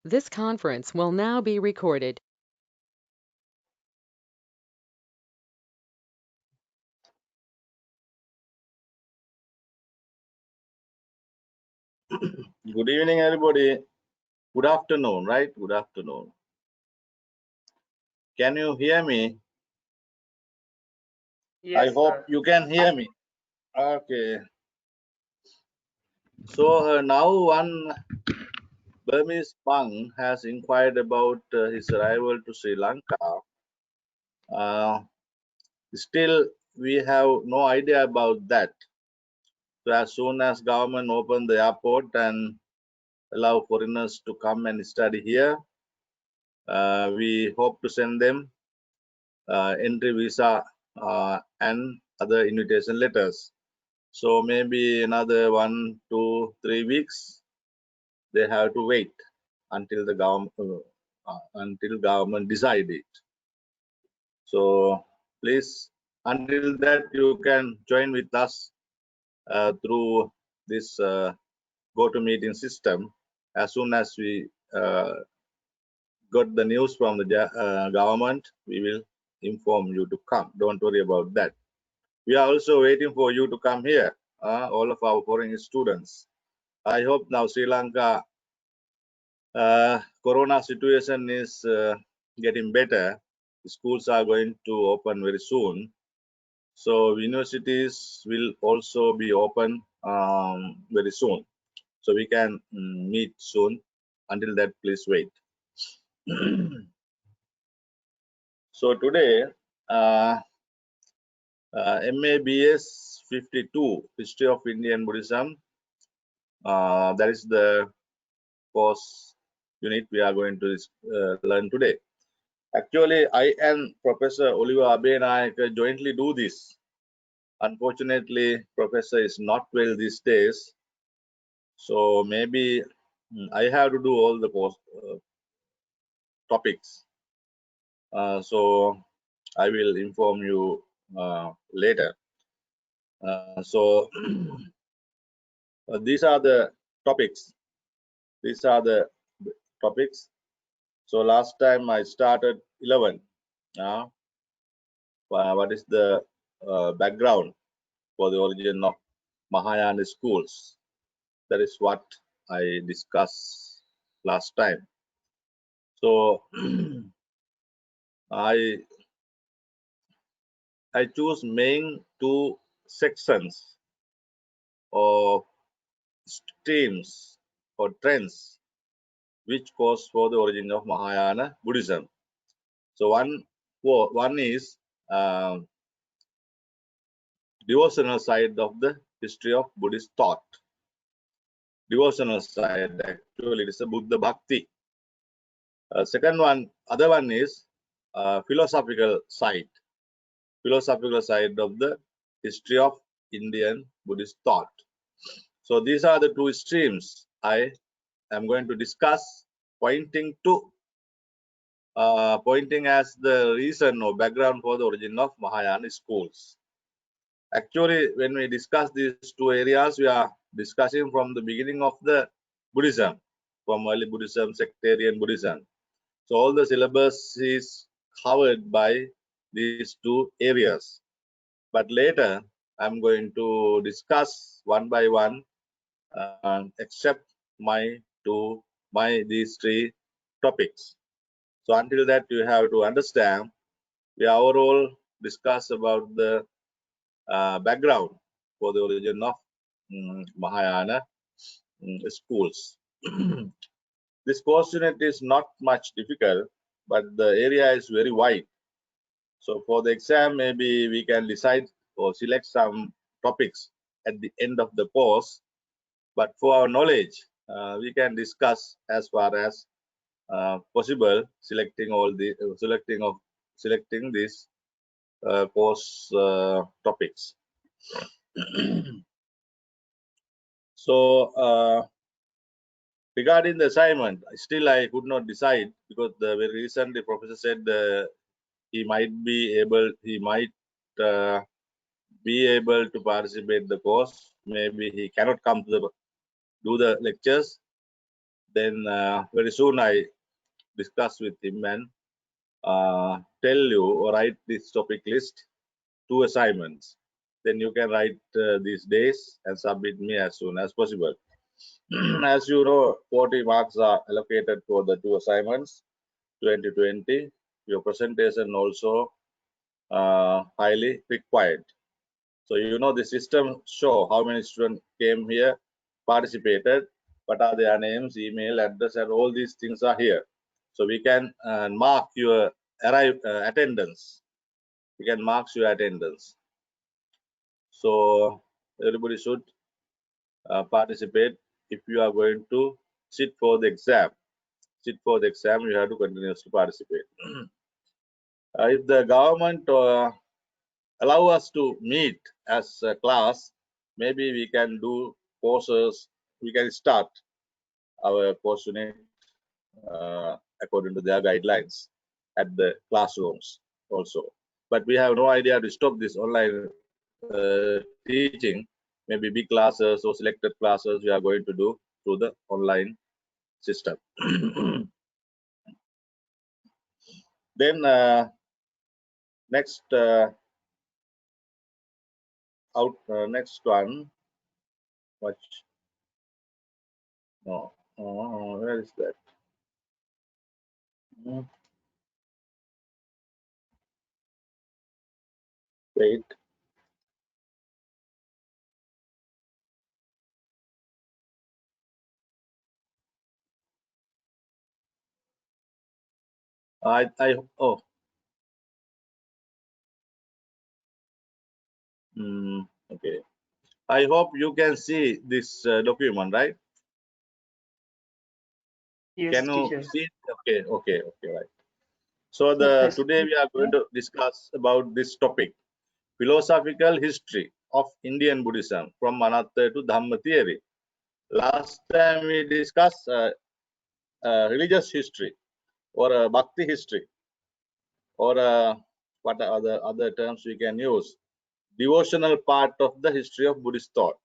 This conference will now be recorded. Good evening, everybody. Good afternoon, right? Good afternoon. Can you hear me? Yes, I hope sir. you can hear me. Okay. So now one Burmese monk has inquired about his arrival to Sri Lanka. Still, we have no idea about that. So as soon as government open the airport and allow foreigners to come and study here, we hope to send them entry visa and other invitation letters. So maybe another 1, 2, 3 weeks they have to wait until the government decide it. So please, until that you can join with us through this GoToMeeting system. As soon as we got the news from the government, we will inform you to come. Don't worry about that. We are also waiting for you to come here, all of our foreign students. I hope now Sri Lanka corona situation is getting better. Schools are going to open very soon. So universities will also be open very soon. So we can meet soon. Until that, please wait. So today, MABS 52, History of Indian Buddhism. That is the course unit we are going to learn today. Actually, I and Professor Oliver Abenaik jointly do this. Unfortunately, Professor is not well these days, so maybe I have to do all the topics. So I will inform you later. So these are the topics. These are the topics. So last time I started 11. What is the background for the origin of Mahayana schools? That is what I discussed last time. So I choose main two sections of streams or trends which cause for the origin of Mahayana Buddhism. So one is devotional side of the history of Buddhist thought. Devotional side, actually, it is a Buddha Bhakti. Second one, other one is philosophical side of the history of Indian Buddhist thought. So these are the two streams I am going to discuss, pointing as the reason or background for the origin of Mahayana schools. Actually, when we discuss these two areas, we are discussing from the beginning of the Buddhism, from early Buddhism, sectarian Buddhism. So all the syllabus is covered by these two areas. But later, I'm going to discuss one by one, except these three topics. So until that, you have to understand, we overall discuss about the background for the origin of Mahayana schools. This course unit is not much difficult, but the area is very wide. So for the exam, maybe we can decide or select some topics at the end of the course. But for our knowledge, we can discuss as far as possible, selecting these course topics. So regarding the assignment, still I could not decide, because very recently professor said he might be able to participate the course. Maybe he cannot come to do the lectures, Then very soon I discuss with him and tell you or write this topic list, 2 assignments. Then you can write these days and submit me as soon as possible. As you know, 40 marks are allocated for the 2 assignments, 2020. Your presentation also highly required. So you know the system show how many students came here, participated, what are their names, email address, and all these things are here. So we can mark your attendance. We can mark your attendance. So everybody should participate. If you are going to sit for the exam, you have to continuously participate. If the government allow us to meet as a class, maybe we can do courses. We can start our course unit according to their guidelines at the classrooms also. But we have no idea to stop this online teaching. Maybe big classes or selected classes we are going to do through the online system. Then next next one, what? No, where is that? Hmm, wait, I oh, okay. I hope you can see this document, right? Can Yes, you teacher. see? Okay, okay, okay, right. So So, today we are going to discuss about this topic, philosophical history of Indian Buddhism from Anatta to Dhamma theory. Last time we discussed religious history or bhakti history or what are other terms we can use, devotional part of the history of Buddhist thought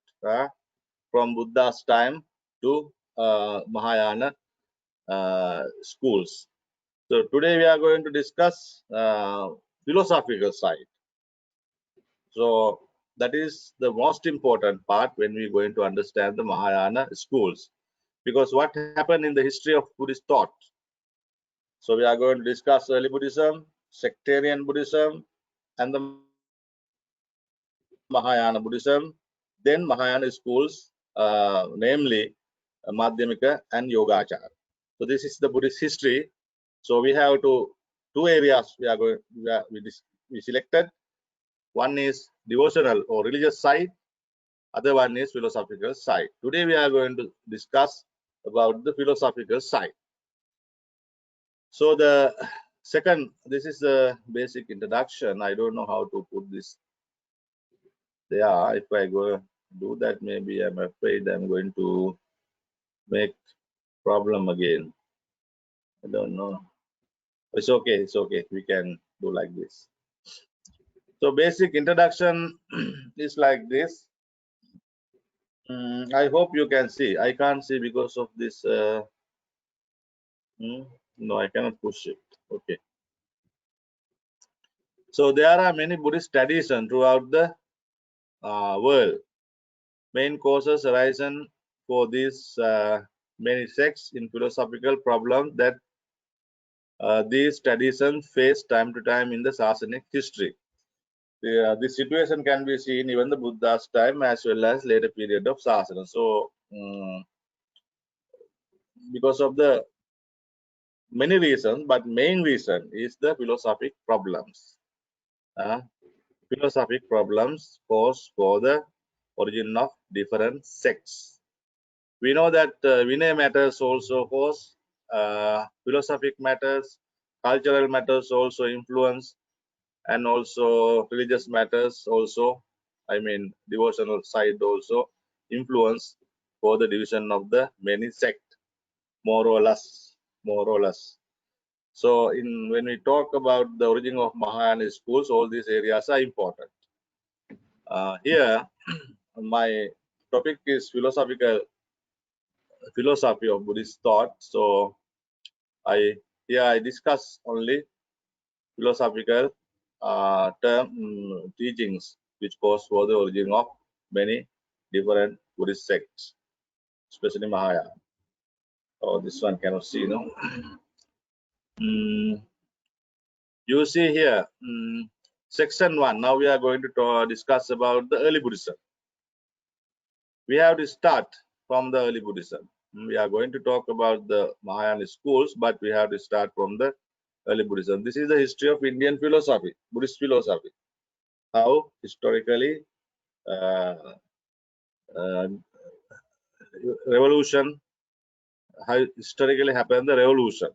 from Buddha's time to Mahayana schools. So today we are going to discuss philosophical side. So that is the most important part when we're going to understand the Mahayana schools. Because what happened in the history of Buddhist thought? So we are going to discuss early Buddhism, sectarian Buddhism, and the Mahayana Buddhism, then Mahayana schools, namely Madhyamika and Yogachara. So this is the Buddhist history. So we have two areas we are going we selected. One is devotional or religious side. Other one is philosophical side. Today we are going to discuss about the philosophical side. So the second, this is the basic introduction. I don't know how to put this there. If I go do that, maybe I'm afraid I'm going to make problem again. I don't know. It's okay. It's okay. We can do like this. So basic introduction is like this. I hope you can see. I can't see because of this. No, I cannot push it. Okay. So there are many Buddhist traditions throughout the world. Main causes arisen for these many sects in philosophical problems that these traditions face time to time in the Sasanic history. This situation can be seen even the Buddha's time as well as later period of Sasana. So because of the many reasons, but main reason is the philosophic problems. Philosophic problems cause for the origin of different sects. We know that Vinay matters also cause philosophic matters, cultural matters also influence, and also religious matters also, I mean devotional side also influence for the division of the many sect, more or less, more or less. So when we talk about the origin of Mahayana schools, all these areas are important. Here, my topic is philosophical philosophy of Buddhist thought. So I discuss only philosophical teachings which cause for the origin of many different Buddhist sects, especially Mahayana. Oh, this one cannot see, no? Mm, you see here, section 1. Now we are going to discuss about the early Buddhism. We have to start from the early Buddhism. We are going to talk about the Mahayana schools, but we have to start from the early Buddhism. This is the history of Indian philosophy, Buddhist philosophy. How historically uh, uh, revolution, how historically happened the revolution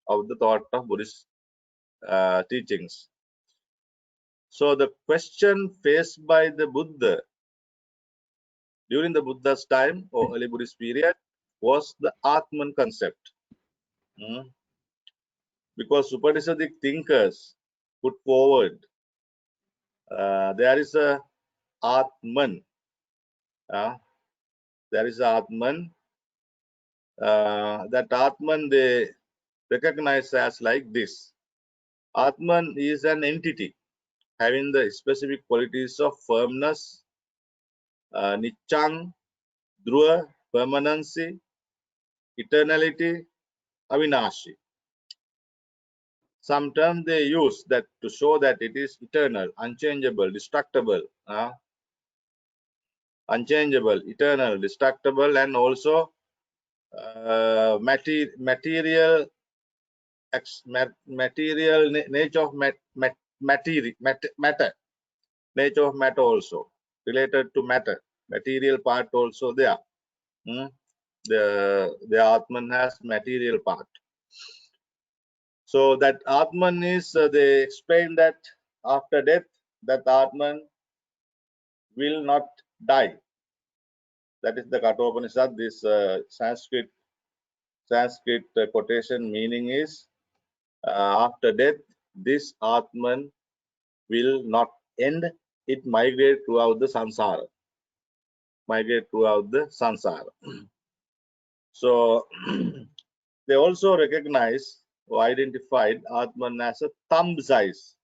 of the thought of Buddhist teachings. So the question faced by the Buddha during the Buddha's time or early Buddhist period was the Atman concept. Because Upanishadic thinkers put forward there is a Atman. There is a Atman. That Atman they recognize as like this. Atman is an entity having the specific qualities of firmness, nichang, dhruva, permanency, eternality, avinashi. Some terms they use that to show that it is eternal, unchangeable, destructible, eternal, destructible, and also material nature of matter, nature of matter also related to matter, material part also there. The Atman has material part. So that Atman is they explain that after death that Atman will not die. That is the Kathopanishad. This Sanskrit quotation meaning is after death this Atman will not end. It migrate throughout the samsara. So they also recognize or identified Atman as a thumb size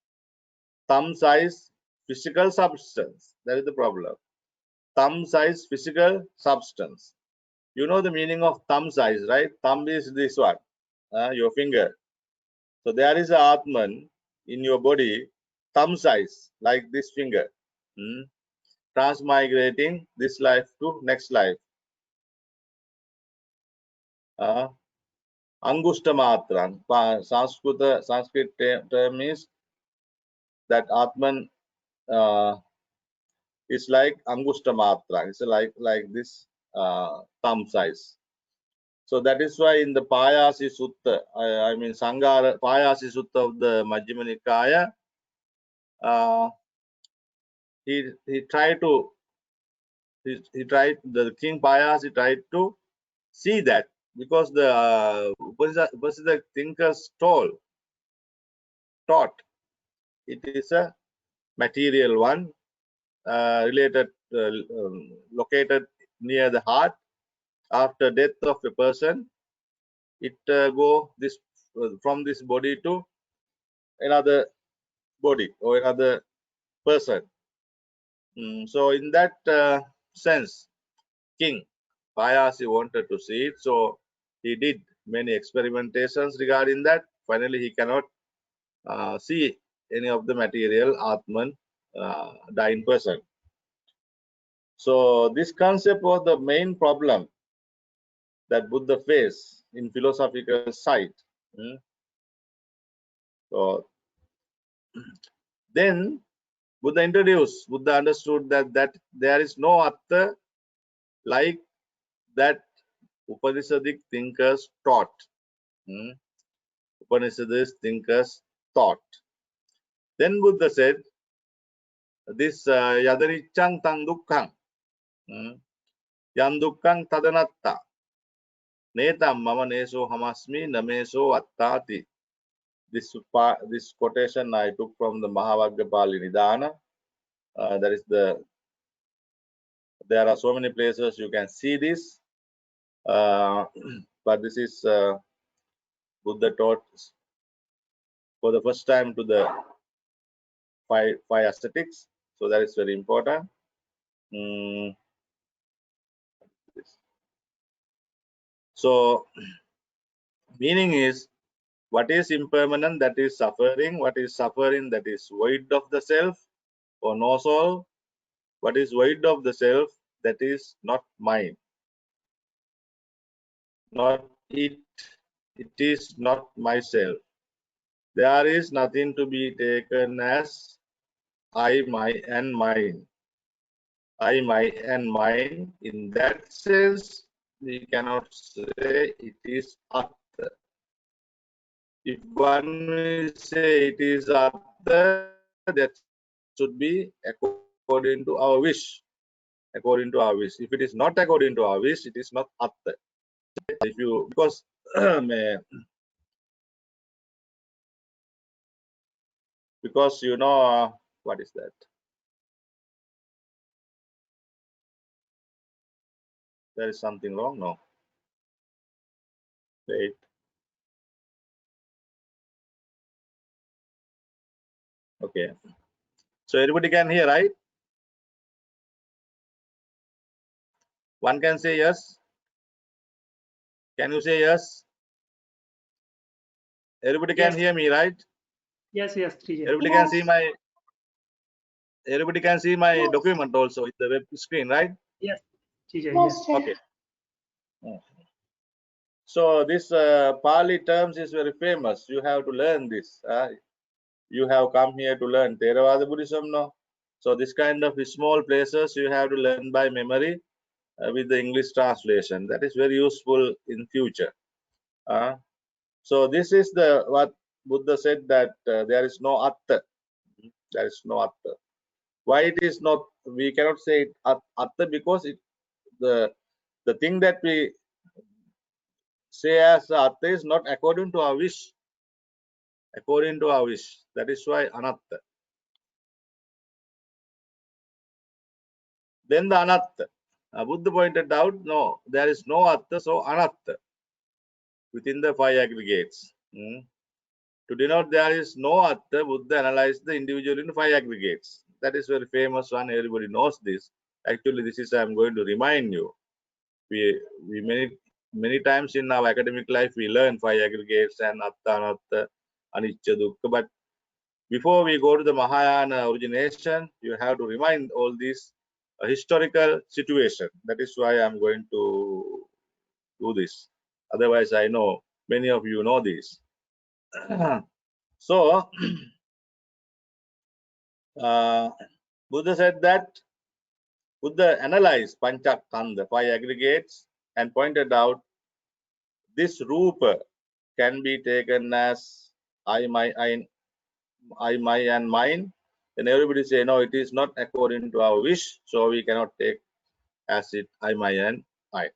physical substance. That is the problem. Thumb size physical substance. You know the meaning of thumb size, right? Thumb is this one, your finger. So there is a Atman in your body, thumb size, like this finger, transmigrating this life to next life. Angushta Matran, Sanskrit term is that Atman is like Angushta Matra. It's like this thumb size. So that is why in the Payasi Sutta, I mean Sangara Payasi Sutta of the Majjhima Nikaya, he tried to the King Payasi tried to see that because the Upanishad thinkers taught it is a material one related located near the heart. After death of a person, it go this from this body to another body or another person. So in that sense, King Payasi wanted to see it, so he did many experimentations regarding that. Finally, he cannot see any of the material Atman dying person. So this concept was the main problem that Buddha faced in philosophical side. So then Buddha understood that there is no other like that Upanishadic thinkers taught. Upanishadic thinkers taught. Then Buddha said, this yadanichang tang dukkhang, yan dukkhang tadanatta, netam mama neso hamasmi nameso attati. This quotation I took from the Mahavagga-pali Nidana. There are so many places you can see this. But this is Buddha taught for the first time to the five ascetics, so that is very important. Mm, so meaning is, what is impermanent, that is suffering. What is suffering, that is void of the self or no soul. What is void of the self, that is not mine, not it. It is not myself. There is nothing to be taken as I, my, and mine. I, my, and mine. In that sense, we cannot say it is Atma. If one will say it is Atma, that should be according to our wish. According to our wish. If it is not according to our wish, it is not Atma. If you, because you know, what is that? There is something wrong. No. Wait. Okay. So everybody can hear, right? One can say yes. Can you say yes? Everybody can Yes, hear me, right? yes, yes, 3J. Everybody can see my document also in the web screen, right? Yes, 3J, yes. Okay. So this Pali terms is very famous. You have to learn this. You have come here to learn Theravada Buddhism, no? So this kind of small places you have to learn by memory with the English translation. That is very useful in future. So this is the what Buddha said, that there is no Atta. There is no Atta. Why it is not? We cannot say it Atta, because the thing that we say as Atta is not according to our wish. According to our wish. That is why Anatta. Then the Anatta. Buddha pointed out, no, there is no Atta, so Anatta within the five aggregates. To denote there is no Atta, Buddha analyzed the individual in five aggregates. That is very famous one. Everybody knows this. Actually, this is I am going to remind you. We many times in our academic life we learn five aggregates and Atta, Anatta, Anicca, Dukkha. But before we go to the Mahayana origination, you have to remind all these historical situation. That is why I am going to do this. Otherwise, I know many of you know this. So, Buddha said that Buddha analyzed Panchakanda, five aggregates, and pointed out this rupa can be taken as I, my, and mine. Then everybody say, no, it is not according to our wish, so we cannot take as it I, my, and I.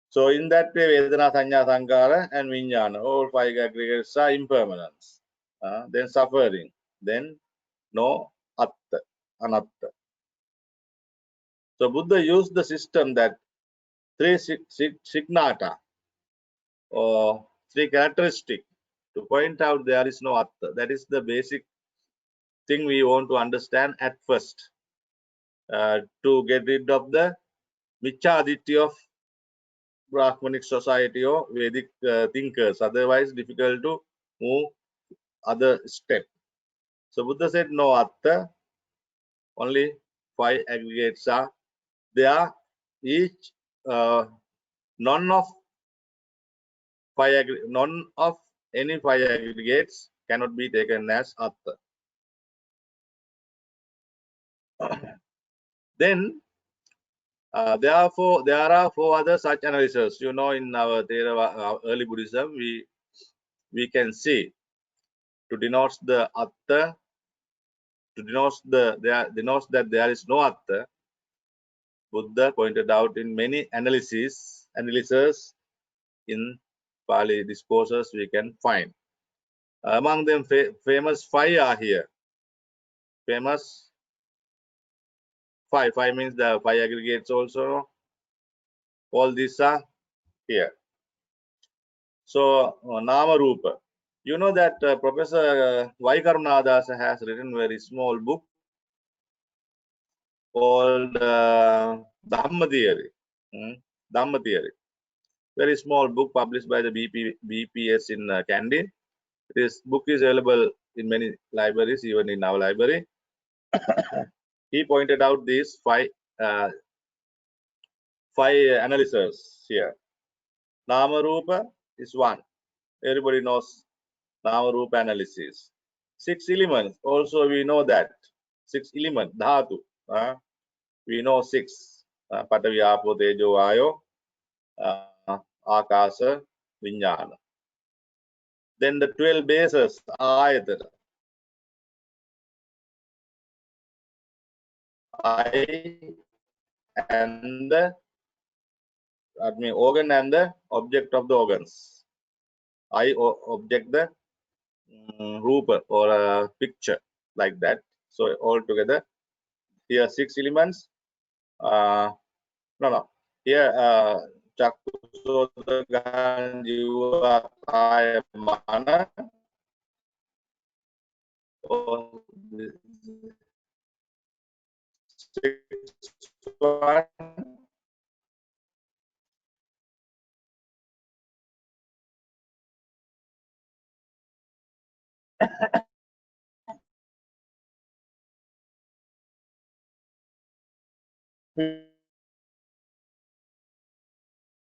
So in that way, Vedana, Sanya, Sankara, and Vijnana, all five aggregates are impermanence. Then suffering, then no Atta, Anatta. So Buddha used the system that three signata or three characteristic to point out there is no Atta. That is the basic thing we want to understand at first, to get rid of the Michaditya of Brahmanic society or Vedic thinkers. Otherwise, difficult to move other step. So Buddha said no Atta, only five aggregates are there. Each none of none of any five aggregates cannot be taken as Atta. Then there are four other such analyses. You know, in our early Buddhism, we can see to denote the Atta, to denote that there is no Atta. Buddha pointed out in many analyses in Pali discourses we can find. Among them, famous five are here. Famous five. Five means the five aggregates also. All these are here. So, Nama Rupa. You know that Professor Y. Karunadasan has written a very small book called Dhamma Theory. Dhamma Theory. Very small book published by the BPS in Kandy. This book is available in many libraries, even in our library. He pointed out these uh, five analyses here. Nama Rupa is one. Everybody knows Nama Rupa analysis. 6 elements, also we know that. 6 elements, dhatu. We know 6. Patavi, Apo, Tejo, Ayo, Akasa, Vijnana. Then the 12 bases, Ayatana. I and the organ and the object of the organs. I object the rupa or a picture like that. So all together, here 6 elements. No. Here Chakku Jiva Kaya Mana. Or one.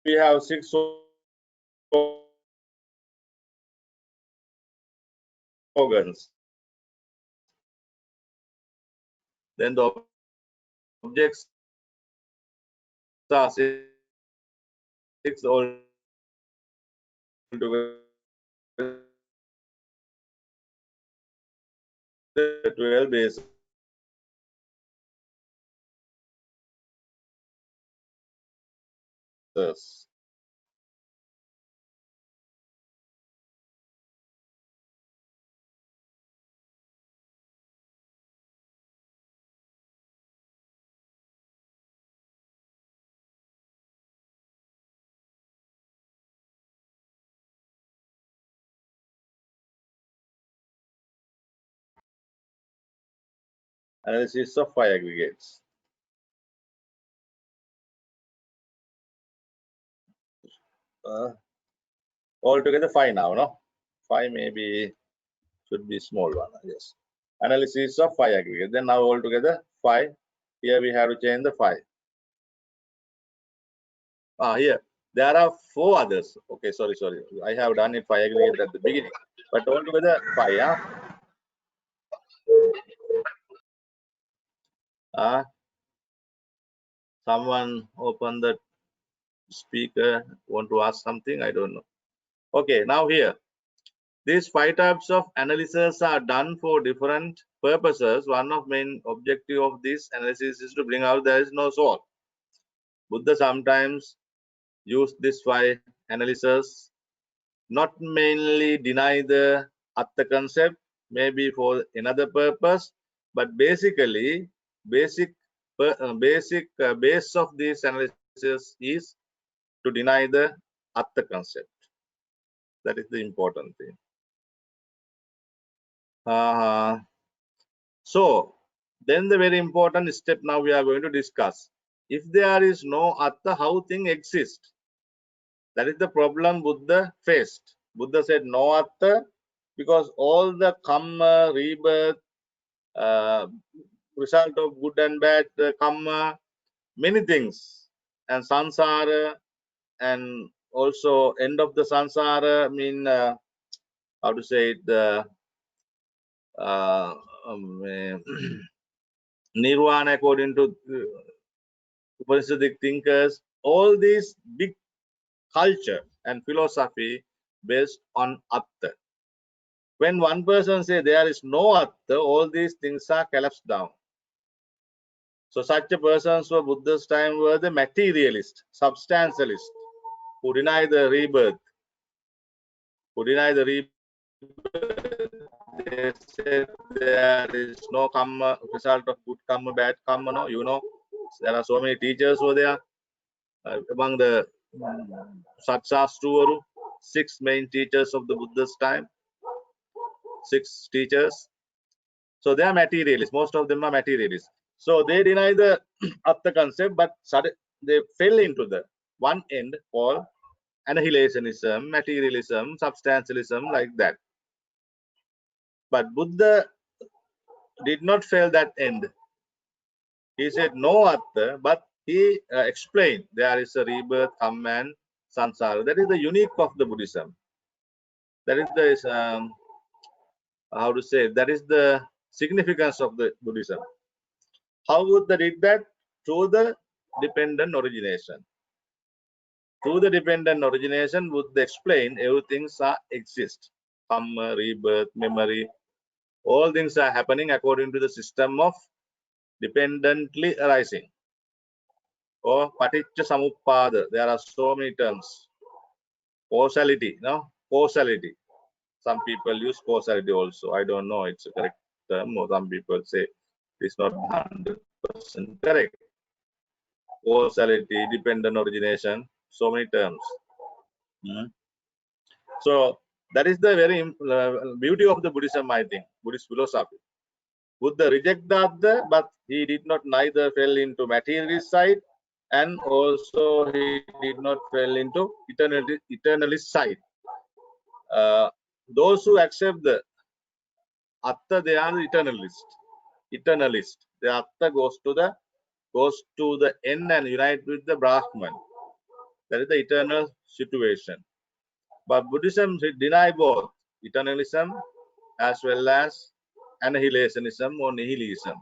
We have 6 organs. Then the objects are 6 all together, 12 bases. Analysis of 5 aggregates. Altogether 5 now, no? 5 maybe should be small one, yes. Analysis of 5 aggregates. Then now altogether 5. Here we have to change the 5. Here there are 4 others. Okay, sorry. I have done it 5 aggregates at the beginning, but altogether 5. Someone open the speaker, want to ask something? I don't know. Okay, now here. These 5 types of analysis are done for different purposes. One of main objective of this analysis is to bring out there is no soul. Buddha sometimes use this 5 analysis, not mainly deny the Atta concept, maybe for another purpose, but basically, base of this analysis is to deny the Atta concept. That is the important thing. So then the very important step now we are going to discuss. If there is no Atta, how thing exists? That is the problem Buddha faced. Buddha said no Atta because all the karma, rebirth, result of good and bad karma, many things, and samsara, and also end of the samsara mean how to say it, nirvana according to Upanishadic thinkers. All these big culture and philosophy based on Atta. When one person says there is no Atta, all these things are collapsed down. So such a persons for Buddha's time were the materialist, substantialist, who deny the rebirth. They said there is no karma, result of good karma, bad karma. No, there are so many teachers over there. among the Satsastru, 6 main teachers of the Buddha's time, 6 teachers. So they are materialists. Most of them are materialists. So they deny the Atha concept, but they fell into the one end called annihilationism, materialism, substantialism, like that. But Buddha did not fail that end. He said no Atha, but he explained there is a rebirth, karma, and samsara. That is the unique of the Buddhism. That is the how to say, that is the significance of the Buddhism. How Buddha did that? Through the dependent origination. Through the dependent origination, Buddha explained everything exist. Karma, rebirth, memory, all things are happening according to the system of dependently arising. Or paticca samuppada. There are so many terms. Causality, no? Causality. Some people use causality also. I don't know it's a correct term, or some people say it's not 100% correct. Causality, dependent origination, so many terms. So that is the very beauty of the Buddhism, I think, Buddhist philosophy. Buddha rejected the, but he did not neither fell into materialist side, and also he did not fell into eternalist side. Those who accept the Atta, they are eternalist. Eternalist. The Atta goes to the end and unite with the Brahman. That is the eternal situation. But Buddhism deny both eternalism as well as annihilationism or nihilism.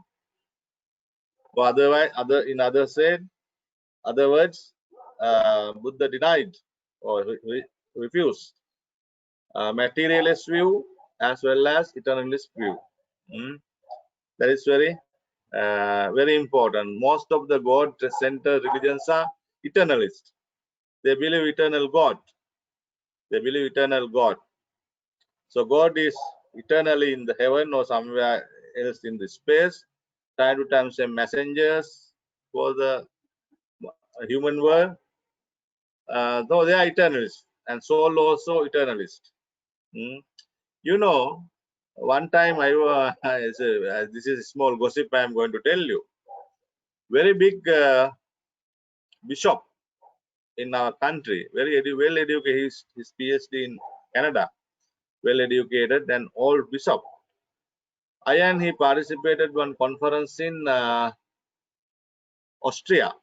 Or otherwise, in other words, Buddha denied or refused materialist view as well as eternalist view. That is very important. Most of the God-centered religions are eternalist. They believe eternal God. They believe eternal God. So God is eternally in the heaven or somewhere else in the space. Time to time send messengers for the human world. Though they are eternalists, and soul also eternalist. You know, one time this is a small gossip I am going to tell you. Very big bishop in our country, very well educated, his PhD in Canada, well educated and old bishop. And he participated one conference in Austria.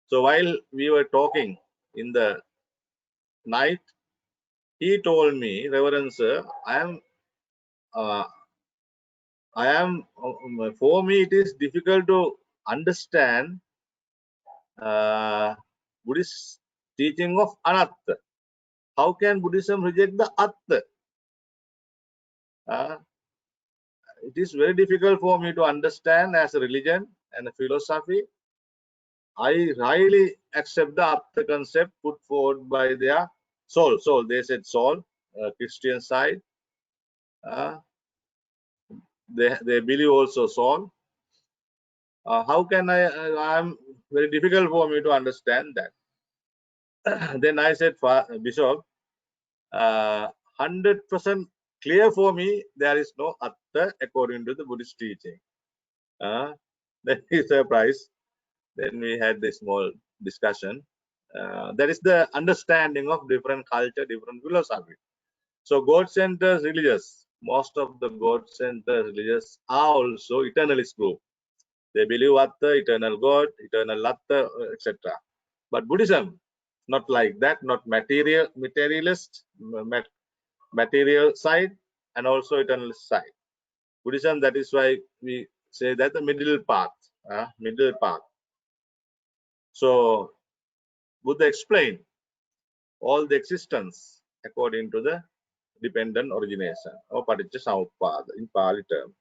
So while we were talking in the night, he told me, Reverend Sir, for me it is difficult to understand Buddhist teaching of anatta. How can Buddhism reject the atta? It is very difficult for me to understand as a religion and a philosophy. I highly accept the atta concept put forward by their soul. They said soul, Christian side. They believe also soul. How can I'm very difficult for me to understand that. Then I said, Bishop, 100% clear for me, there is no atta according to the Buddhist teaching. Then he surprised. Then we had this small discussion. That is the understanding of different culture, different philosophy. So God-centered religious, most of the God-centered religious are also eternalist group. They believe Atta, eternal God, eternal Atta, etc. But Buddhism, not like that, not materialist, material side, and also eternalist side. Buddhism, that is why we say that the middle path, middle path. So Buddha explained all the existence according to the dependent origination or paticca samuppada in Pali term.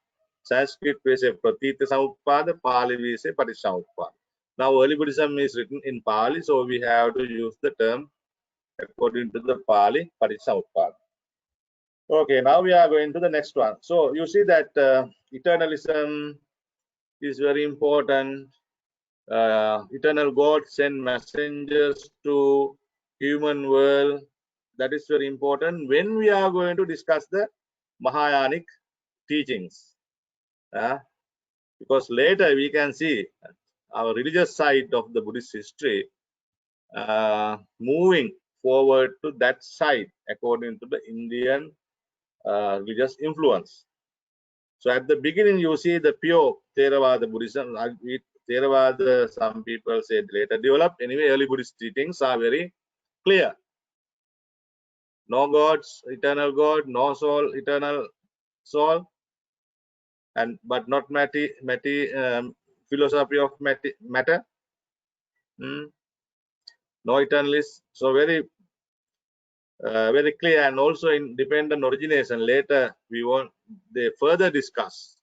Sanskrit we say pratitya samuppada, Pali we say paticca samuppada. Now early Buddhism is written in Pali, so we have to use the term according to the Pali paticca samuppada. Okay, now we are going to the next one. So you see that eternalism is very important. eternal God send messengers to human world. That is very important when we are going to discuss the Mahayanic teachings. Because later we can see our religious side of the Buddhist history moving forward to that side according to the Indian religious influence. So at the beginning, you see the pure Theravada Buddhism. Theravada, some people said later developed. Anyway, early Buddhist teachings are very clear. No gods, eternal God, no soul, eternal soul, but not philosophy of matter. No eternalists. So very clear, and also in dependent origination. Later, they further discuss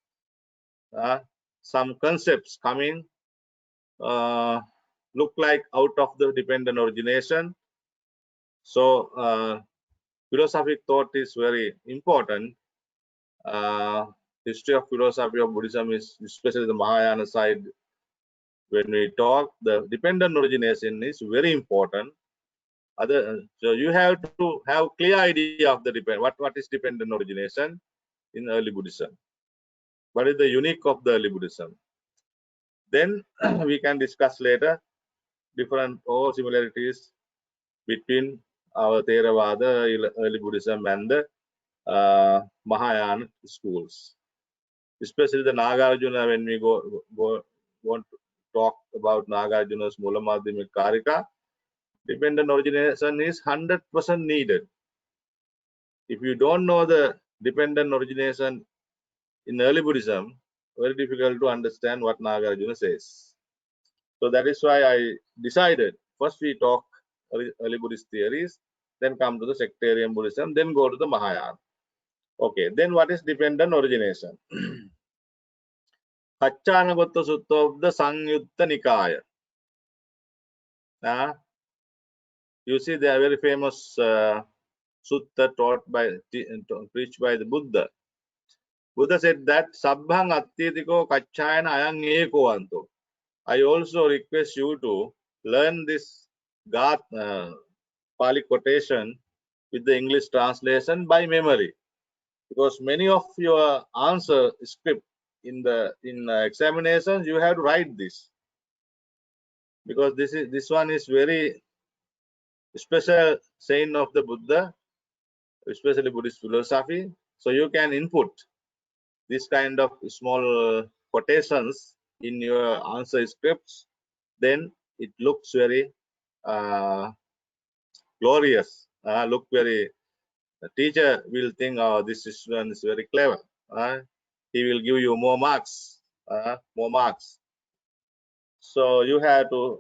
some concepts coming look like out of the dependent origination. So philosophic thought is very important. History of philosophy of Buddhism is, especially the Mahayana side, when we talk, the dependent origination is very important. So you have to have clear idea of the what is dependent origination in early Buddhism. What is the unique of the early Buddhism? Then we can discuss later different or similarities between our Theravada, early Buddhism, and the Mahayana schools. Especially the Nagarjuna, when we want to talk about Nagarjuna's Mula Madhyamika Karika, dependent origination is 100% needed. If you don't know the dependent origination in early Buddhism, very difficult to understand what Nagarjuna says. So that is why I decided first we talk early Buddhist theories, then come to the sectarian Buddhism, then go to the Mahayana. Okay, then what is dependent origination? Kacchanagotta Sutta of the Sangyutta Nikaya. You see, they are very famous sutta preached by the Buddha. Buddha said that Sabbhang Attitiko Kachayana Ayang Eko Anto. I also request you to learn this Pali quotation with the English translation by memory, because many of your answer script in examinations you have to write this, because this one is very special saying of the Buddha, especially Buddhist philosophy. So you can input this kind of small quotations in your answer scripts, then it looks very glorious, look very, the teacher will think, oh, this student is very clever. He will give you more marks, So you have to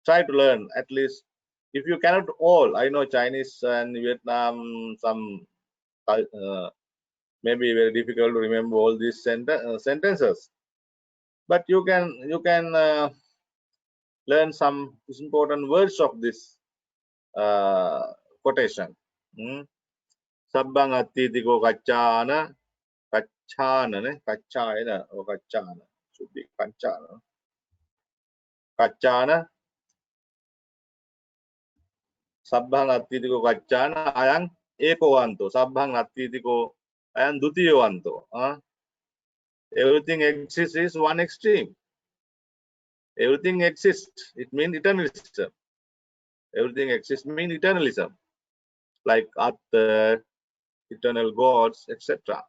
try to learn at least. If you cannot all, I know Chinese and Vietnam, some maybe very difficult to remember all these sentences, but you can learn some important words of this quotation. Sabbang attitiko kaccana, kaccana or kaccana, should be kaccana. Kaccana, sabbang attitiko kaccana, ayang ekowanto, sabbang attitiko ayang dutiyowanto. Everything exists is one extreme. Everything exists, it means eternalism. Everything exists means eternalism, like Atha, eternal gods, etc.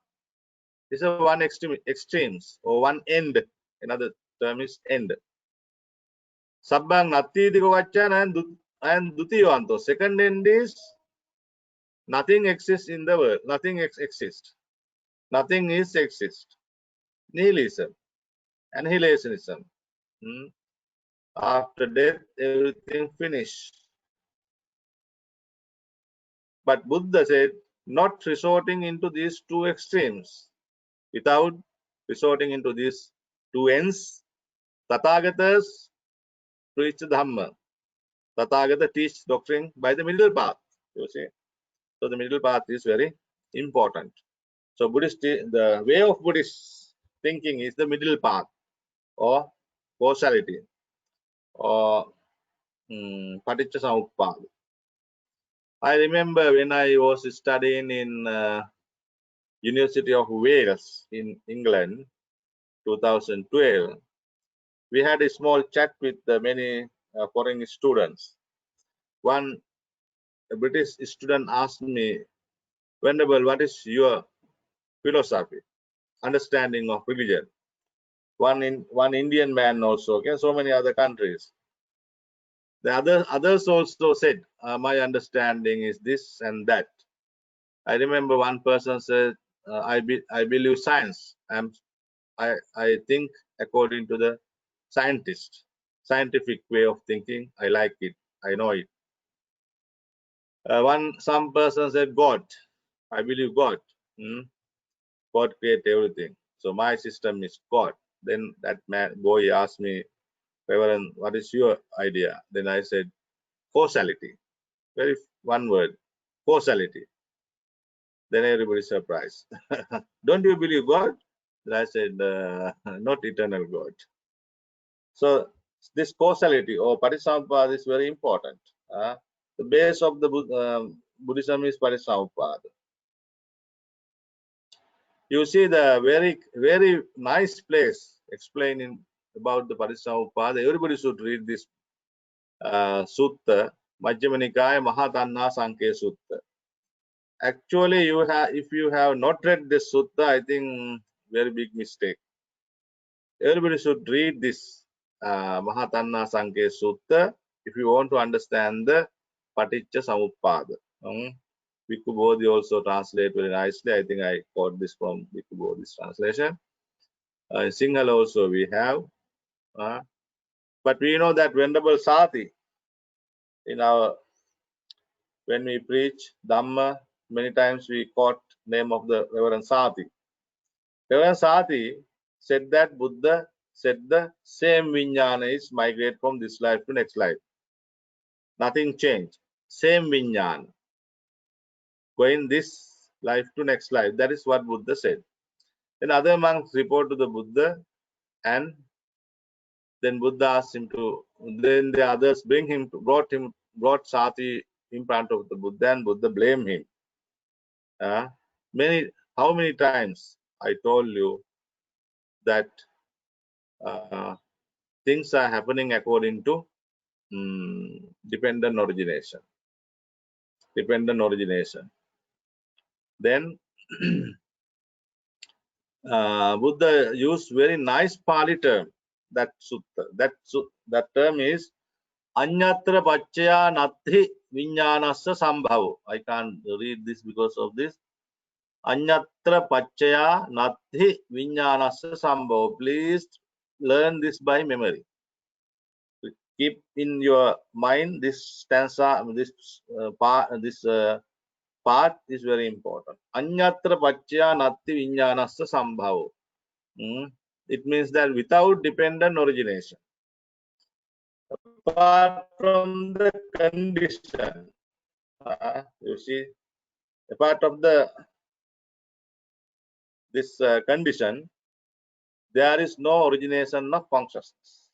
This is one extremes or one end. Another term is end. Sabbang natitiko kaccana and dutiyowanto. Second end is nothing exists in the world. Nothing exists. Nothing is exist. Nihilism, annihilationism. After death, everything finished. But Buddha said, not resorting into these two extremes. Without resorting into these two ends, Tathagatas preach Dhamma. Tathagata teach doctrine by the middle path. You see, so the middle path is very important. So the way of Buddhist thinking is the middle path, or causality or Paticca Samuppada. I remember when I was studying in University of Wales in England, 2012, we had a small chat with many foreign students. One British student asked me, Venerable, what is your philosophy, understanding of religion? One Indian man also, okay, so many other countries. The others also said, my understanding is this and that. I remember one person said, I believe science. I think according to the scientific way of thinking. I like it. I know it. Some person said God. I believe God. God created everything. So my system is God. Then that boy asked me, Reverend, what is your idea? Then I said, causality. Very one word, causality. Then everybody surprised. Don't you believe God? Then I said, not eternal God. So this causality or Parisampada is very important. The base of the Buddhism is Parisampada. You see the very nice place explaining about the Parisampada. Everybody should read this sutta, Majjhima Nikaya Mahatanha Sankhya Sutta. Actually, if you have not read this sutta, I think very big mistake. Everybody should read this Mahatanha Sankhya Sutta if you want to understand the Paticca Samuppada. Bhikkhu Bodhi also translate very nicely. I think I got this from Bhikkhu Bodhi's translation. In Sinhala also we have. But we know that Venerable Sati, when we preach Dhamma, many times we quote name of the Reverend Sati. Reverend Sati said that Buddha said the same Vijnana is migrate from this life to next life. Nothing changed. Same Vijnana. Going this life to next life. That is what Buddha said. Then other monks report to the Buddha, and then Buddha asked him to, then the others brought Sati in front of the Buddha, and Buddha blamed him. How many times I told you that things are happening according to dependent origination. Then Buddha used very nice Pali term. That term is Anyatra Pachaya Natti Vijnanasya Sambhavo. I can't read this because of this. Anyatra Pachaya Natti Vijnanasya Sambhavo. Please learn this by memory. Keep in your mind this stanza, this part is very important. Anyatra Pachaya Natti Vijnanasya Sambhavo. It means that without dependent origination, apart from the condition, you see, a part of this condition, there is no origination of consciousness.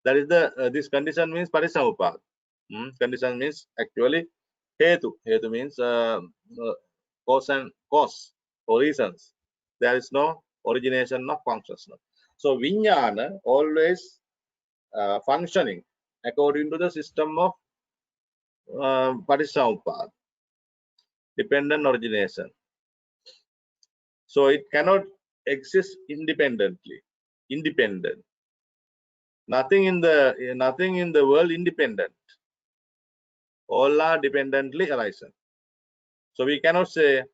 That is this condition means Parisamuppada. Condition means actually Hetu. Hetu means cause or reasons. There is no origination of consciousness. So Vijnana always functioning according to the system of Parisamuppada, dependent origination. So it cannot exist independently. Independent. Nothing in the world independent. All are dependently arising. So we cannot say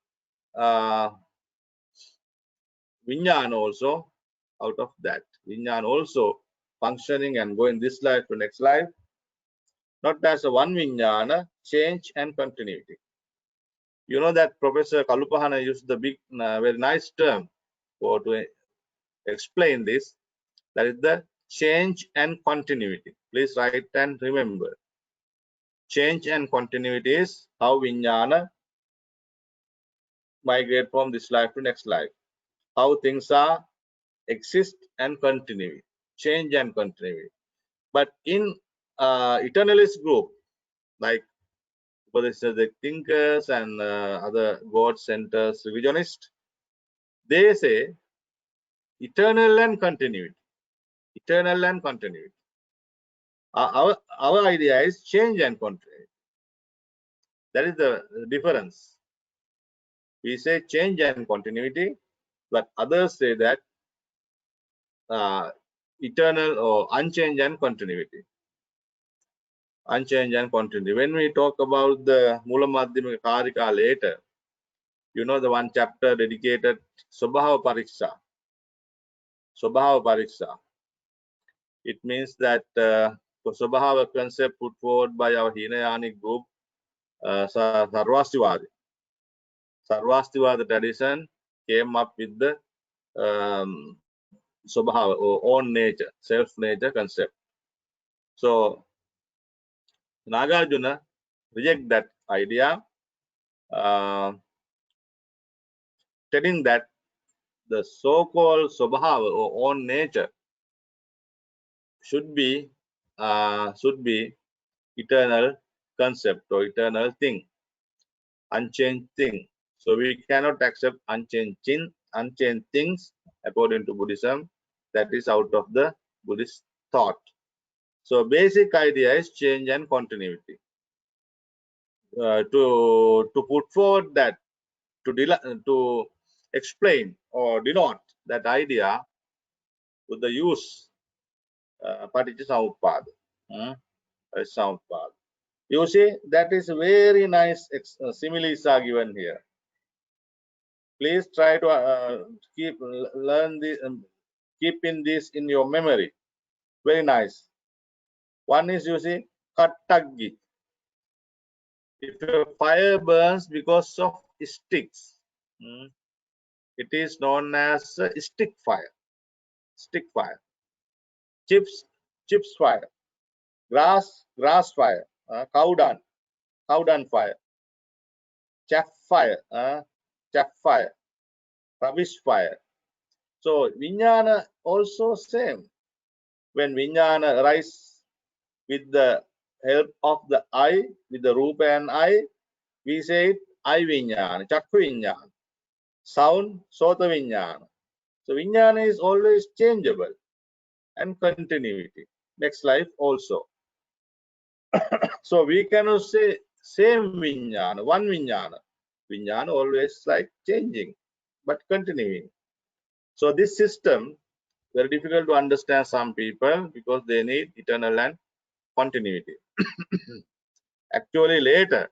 Vijnana also out of that. Vijnana also functioning and going this life to next life, not as a one Vijnana, change and continuity. You know that Professor Kalupahana used the very nice term to explain this. That is the change and continuity. Please write and remember. Change and continuity is how Vijnana migrate from this life to next life. How things are exist and continue. change and continuity. But in eternalist group, like Buddhistic thinkers and other God centers revisionists, they say eternal and continuity. Eternal and continuity. Our idea is change and continuity. That is the difference. We say change and continuity, but others say that eternal or unchanged and continuity. Unchanged and continuity. When we talk about the Mula Madhyamika Karika later, you know the one chapter dedicated Swabhava Pariksha. Swabhava Pariksha. It means that the Swabhava concept put forward by our Hinayanic group, Sarvastivadi. Sarvastivadi tradition came up with the Swabhava or own nature, self-nature concept. So Nagarjuna reject that idea, telling that the so-called Swabhava or own nature should be eternal concept or eternal thing, unchanged thing. So we cannot accept unchanged things according to Buddhism. That is out of the Buddhist thought. So basic idea is change and continuity. To put forward that, to explain or denote that idea with the use Paticca Samuppada. You see, that is very nice similes are given here. Please try to learn this, keeping this in your memory. Very nice. One is, you see, Kattaggi. If a fire burns because of sticks, it is known as stick fire. Stick fire. Chips fire. Grass fire. Cow dung fire. Chaff fire. Chaff fire. Rubbish fire. So Vijnana also same. When Vijnana arises with the help of the eye, with the Rupa and eye, we say it eye Vijnana, Chakku Vijnana. Sound, Sota Vijnana. So Vijnana is always changeable and continuity. Next life also. So we cannot say same Vijnana, one Vijnana. Vijnana always like changing, but continuing. So this system, very difficult to understand some people because they need eternal and continuity. Actually later,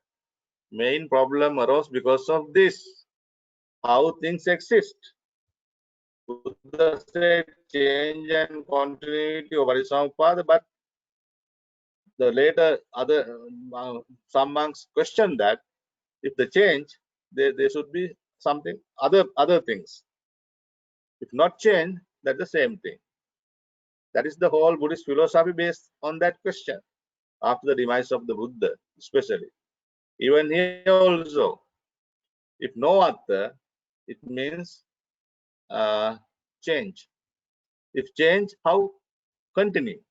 main problem arose because of this, how things exist. Buddha said change and continuity over Samuppada, but the later other some monks questioned that if they change, there should be something other things. If not change, that's the same thing. That is the whole Buddhist philosophy based on that question. After the demise of the Buddha, especially. Even here also, if no other, it means change. If change, how continue?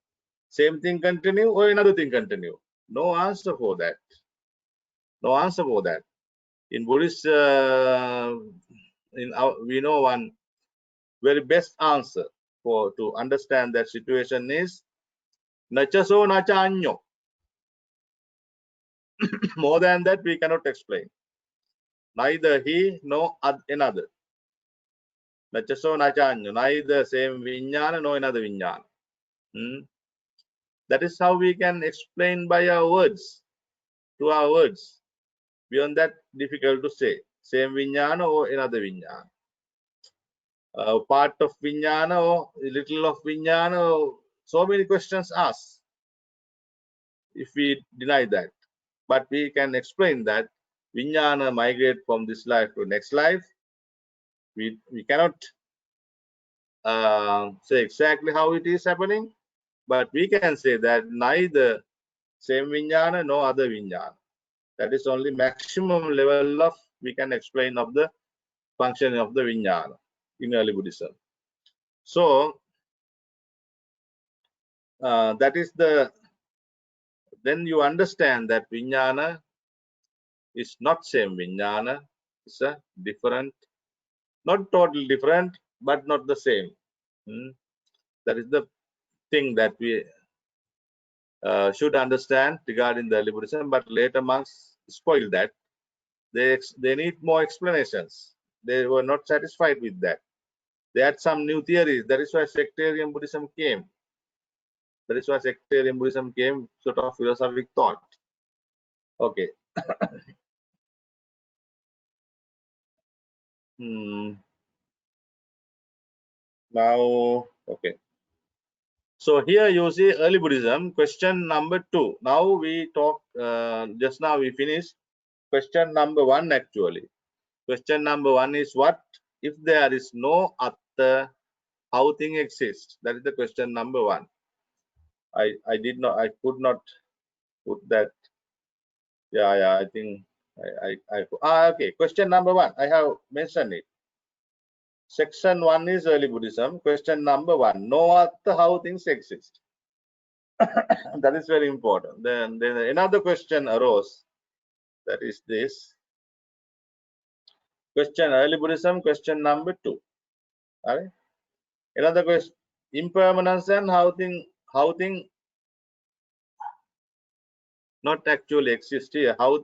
Same thing continue or another thing continue? No answer for that. No answer for that. In Buddhist, we know one very best answer to understand that situation is nacha so nacha anyo. More than that, we cannot explain. Neither he nor another. Nacha so nacha anyo. Neither same vijnana nor another vijnana. That is how we can explain by our words, to our words. Beyond that, difficult to say. Same vijnana or another vijnana. Part of vijnana or little of vijnana. Or so many questions asked if we deny that. But we can explain that vijnana migrate from this life to next life. We cannot say exactly how it is happening, but we can say that neither same vijnana nor other vijnana. That is only maximum level of we can explain of the function of the vijnana in early Buddhism. So that is the, then you understand that Vijnana is not same Vijnana. It's a different, not totally different, but not the same. That is the thing that we should understand regarding the Buddhism, but later monks spoiled that. They need more explanations. They were not satisfied with that. They had some new theories. That is why sectarian Buddhism came. That is why sectarian Buddhism came, sort of philosophic thought. Okay. Now, okay. So here you see early Buddhism, question number 2. Now we talk, just now we finished question number 1 actually. Question number 1 is, what if there is no atta, how thing exists? That is the question number 1. I could not put that. Yeah, I think okay. Question number 1, I have mentioned it. Section 1 is early Buddhism. Question number 1, no atta, how things exist. That is very important. Then another question arose. That is this question, early Buddhism, question number 2. All right. Another question, impermanence and how thing not actually exist here. How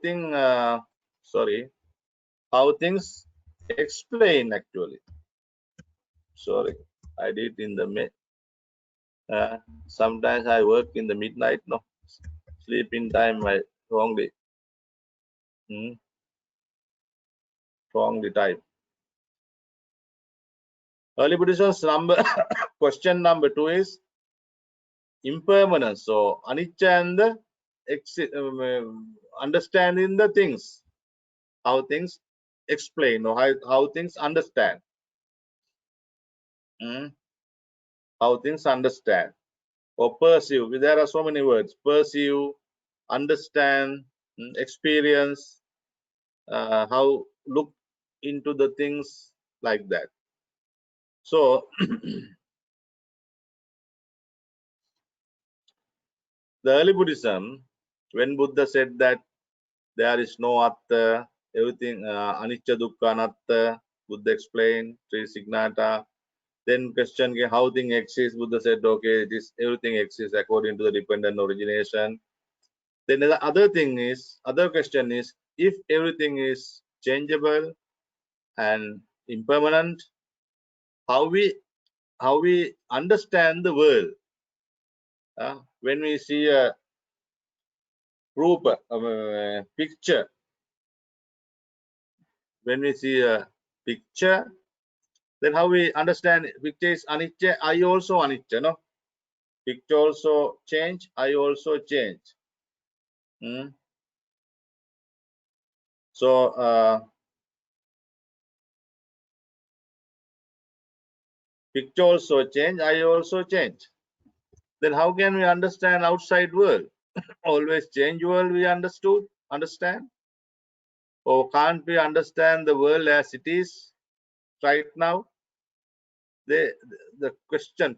things explain actually. Sorry, I did in the sometimes I work in the midnight. No, sleeping time I wrongly type. Early Buddhism's question number 2 is impermanence. So anicca and the understanding the things, how things explain or how things understand. How things understand or perceive. There are so many words: perceive, understand, experience, how look into the things, like that. So the early Buddhism, when Buddha said that there is no atta, everything anicca dukkha anatta, Buddha explained three signata. Then question how thing exists, Buddha said, okay, everything exists according to the dependent origination. Then the other question is, if everything is changeable and impermanent, how we understand the world? When we see a picture, then how we understand picture is anicca, I also anicca, no? Picture also change, I also change. So picture also change, I also change. Then how can we understand outside world? Always change world we understand? Or can't we understand the world as it is right now? The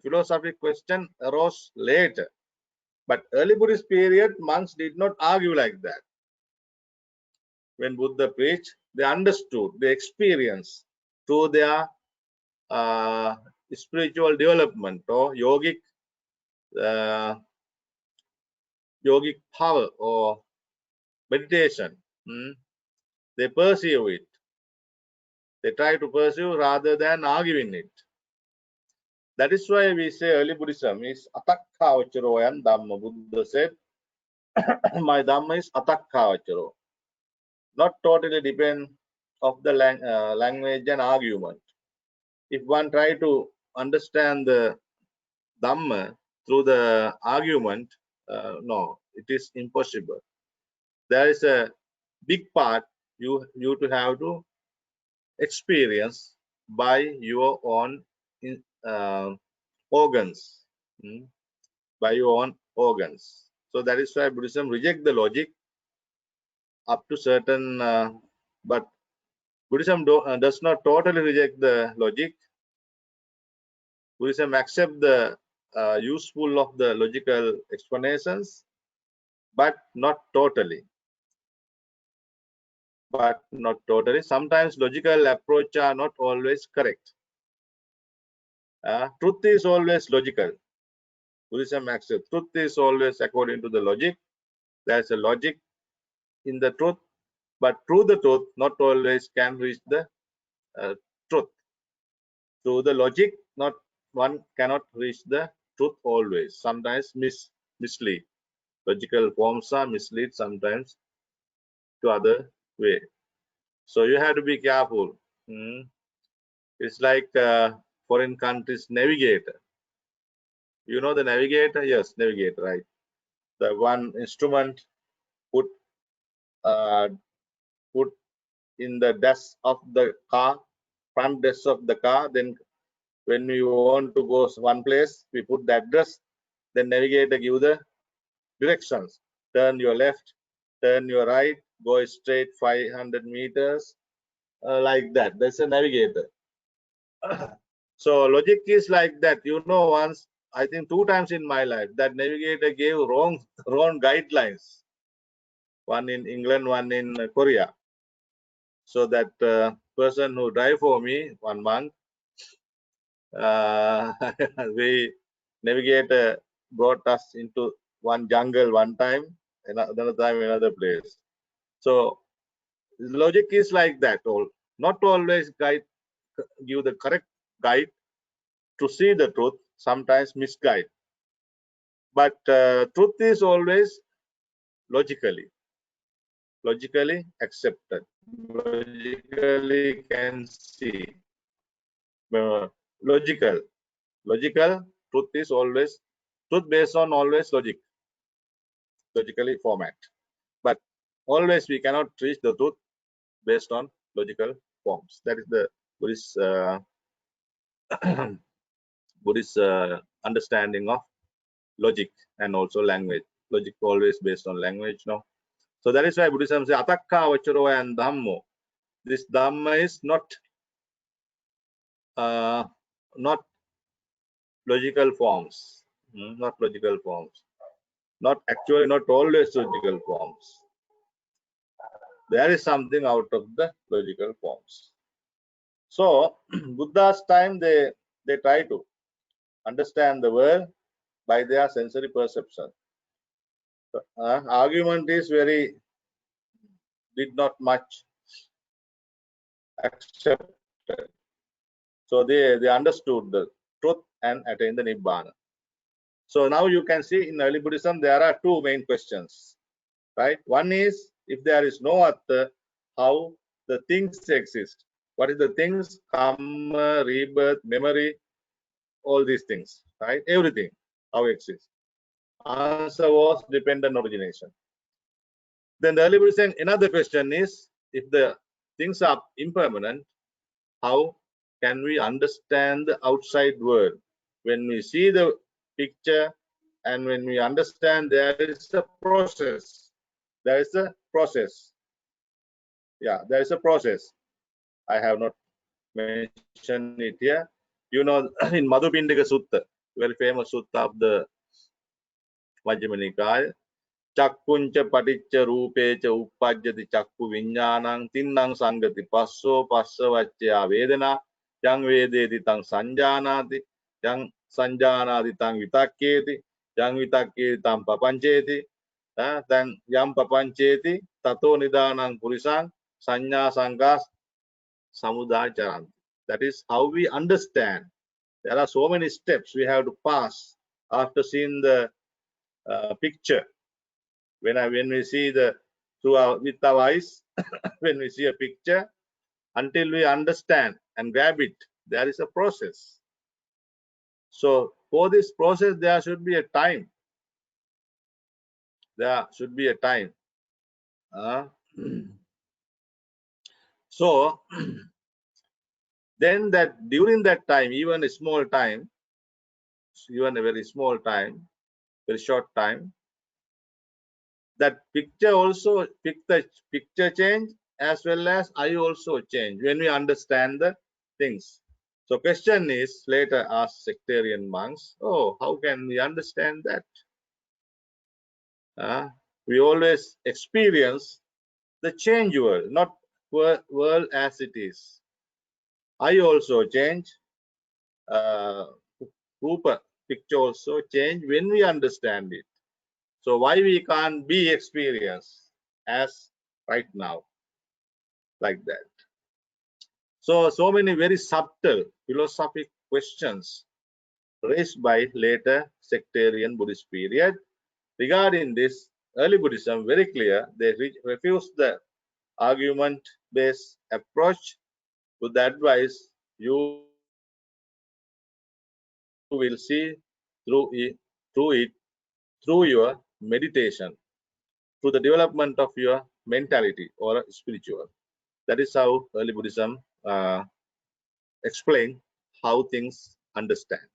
philosophical question arose later. But early Buddhist period, monks did not argue like that. When Buddha preached, they understood, they experienced through their spiritual development or yogic power or meditation. They perceive it. They try to perceive rather than arguing it. That is why we say early Buddhism is atakkhavacharo and Dhamma. Buddha said, my Dhamma is atakkhavacharo. Not totally depend of the language and argument. If one try to understand the Dhamma through the argument, no, it is impossible. There is a big part you to have to experience by your own organs, by your own organs. So that is why Buddhism reject the logic up to certain, but Buddhism does not totally reject the logic. Buddhism accept the useful of the logical explanations, but not totally. Sometimes logical approach are not always correct. Truth is always logical. Buddhism accepts truth is always according to the logic. There's a logic in the truth, but through the truth, not always can reach the truth. Through the logic, not one cannot reach the truth always. Sometimes mislead. Logical forms are mislead sometimes to other way. So you have to be careful. It's like foreign countries navigator. You know the navigator? Yes, navigator, right? The one instrument put put in the desk of the car, front desk of the car. Then when we want to go one place, we put the address. Then navigator give the directions. Turn your left, turn your right, go straight 500 meters, like that. That's a navigator. So logic is like that. You know, once I think 2 times in my life that navigator gave wrong guidelines. One in England, one in Korea. So that person who drive for me 1 month, we navigator brought us into one jungle one time, another time another place. So logic is like that. Not always give the correct guide to see the truth. Sometimes misguide. But truth is always logically accepted, logically can see. Logical truth is always truth based on always logically format. But always we cannot reach the truth based on logical forms. That is the Buddhist Buddhist understanding of logic and also language. Logic always based on language, no. So that is why Buddhism says atakka vacharo and dhammo. This dhamma is not logical forms, not logical forms, not actually not always logical forms. There is something out of the logical forms. So Buddha's time they try to understand the world by their sensory perception. Argument is very did not much accepted. So they understood the truth and attained the nibbana. So now you can see in early Buddhism there are 2 main questions, right? One is if there is no other, how the things exist. What is the things? Karma, rebirth, memory, all these things, right? Everything, how it exists. Answer was dependent origination. Then the early Buddhism, another question is if the things are impermanent, how can we understand the outside world? When we see the picture and when we understand there is a process. There is a process. Yeah, there is a process. I have not mentioned it here. You know, in Madhupindika Sutta, very famous sutta of the Majjhima Nikaya, Chakkuncha paticca rupecha uppajjati chakku viññānaṁ tinnang sangati passo passa vaccaya vedana yang vedeti tang sanjānāti yang sanjānāti tang vitakketi yang vitakketi tang papanceti tang yang papanceti tato nidānaṁ purisāṁ saññā saṅkā samudācaranti. That is how we understand. There are so many steps we have to pass after seeing the picture. When we see with our eyes, when we see a picture, until we understand and grab it, there is a process. So for this process, there should be a time. There should be a time. So then that during that time, even a small time, even a very small time, very short time, that picture also picture change as well as I also change when we understand the things. So question is later asked sectarian monks, oh, how can we understand that? We always experience the change world, not world as it is. I also change, Rupa picture also change when we understand it. So why we can't be experienced as right now, like that? So many very subtle philosophic questions raised by later sectarian Buddhist period. Regarding this, early Buddhism very clear, they refuse the argument-based approach to the advice. You will see through your meditation, through the development of your mentality or spiritual. That is how early Buddhism explain how things understand.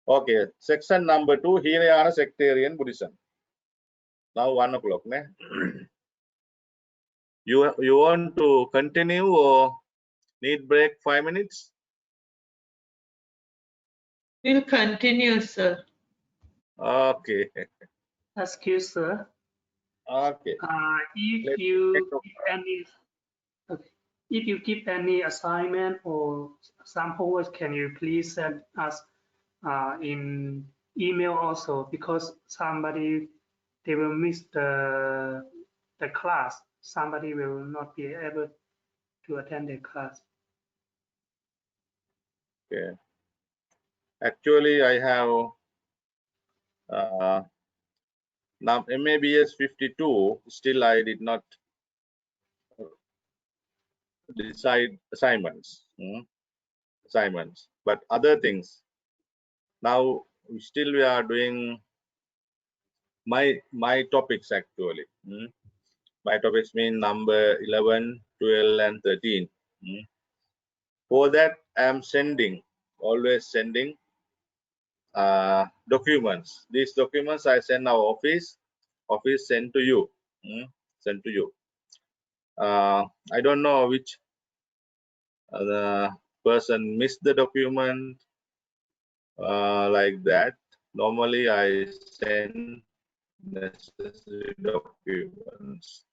Okay, section number 2, Hinayana sectarian Buddhism. Now 1 o'clock. You want to continue or need break 5 minutes? We'll continue, sir. Okay. Excuse, sir. Okay. If you give any, okay, if you give any assignment or some homework, can you please send us in email also, because somebody they will miss the class. Somebody will not be able to attend the class. Okay. Actually, I have now MABS 52. Still, I did not decide assignments. Assignments, but other things. Now, still we are doing my topics actually. My topics mean number 11, 12, and 13. For that, I am always sending documents. These documents I send our office send to you. Send to you. I don't know which the person missed the document like that. Normally, I send necessary documents.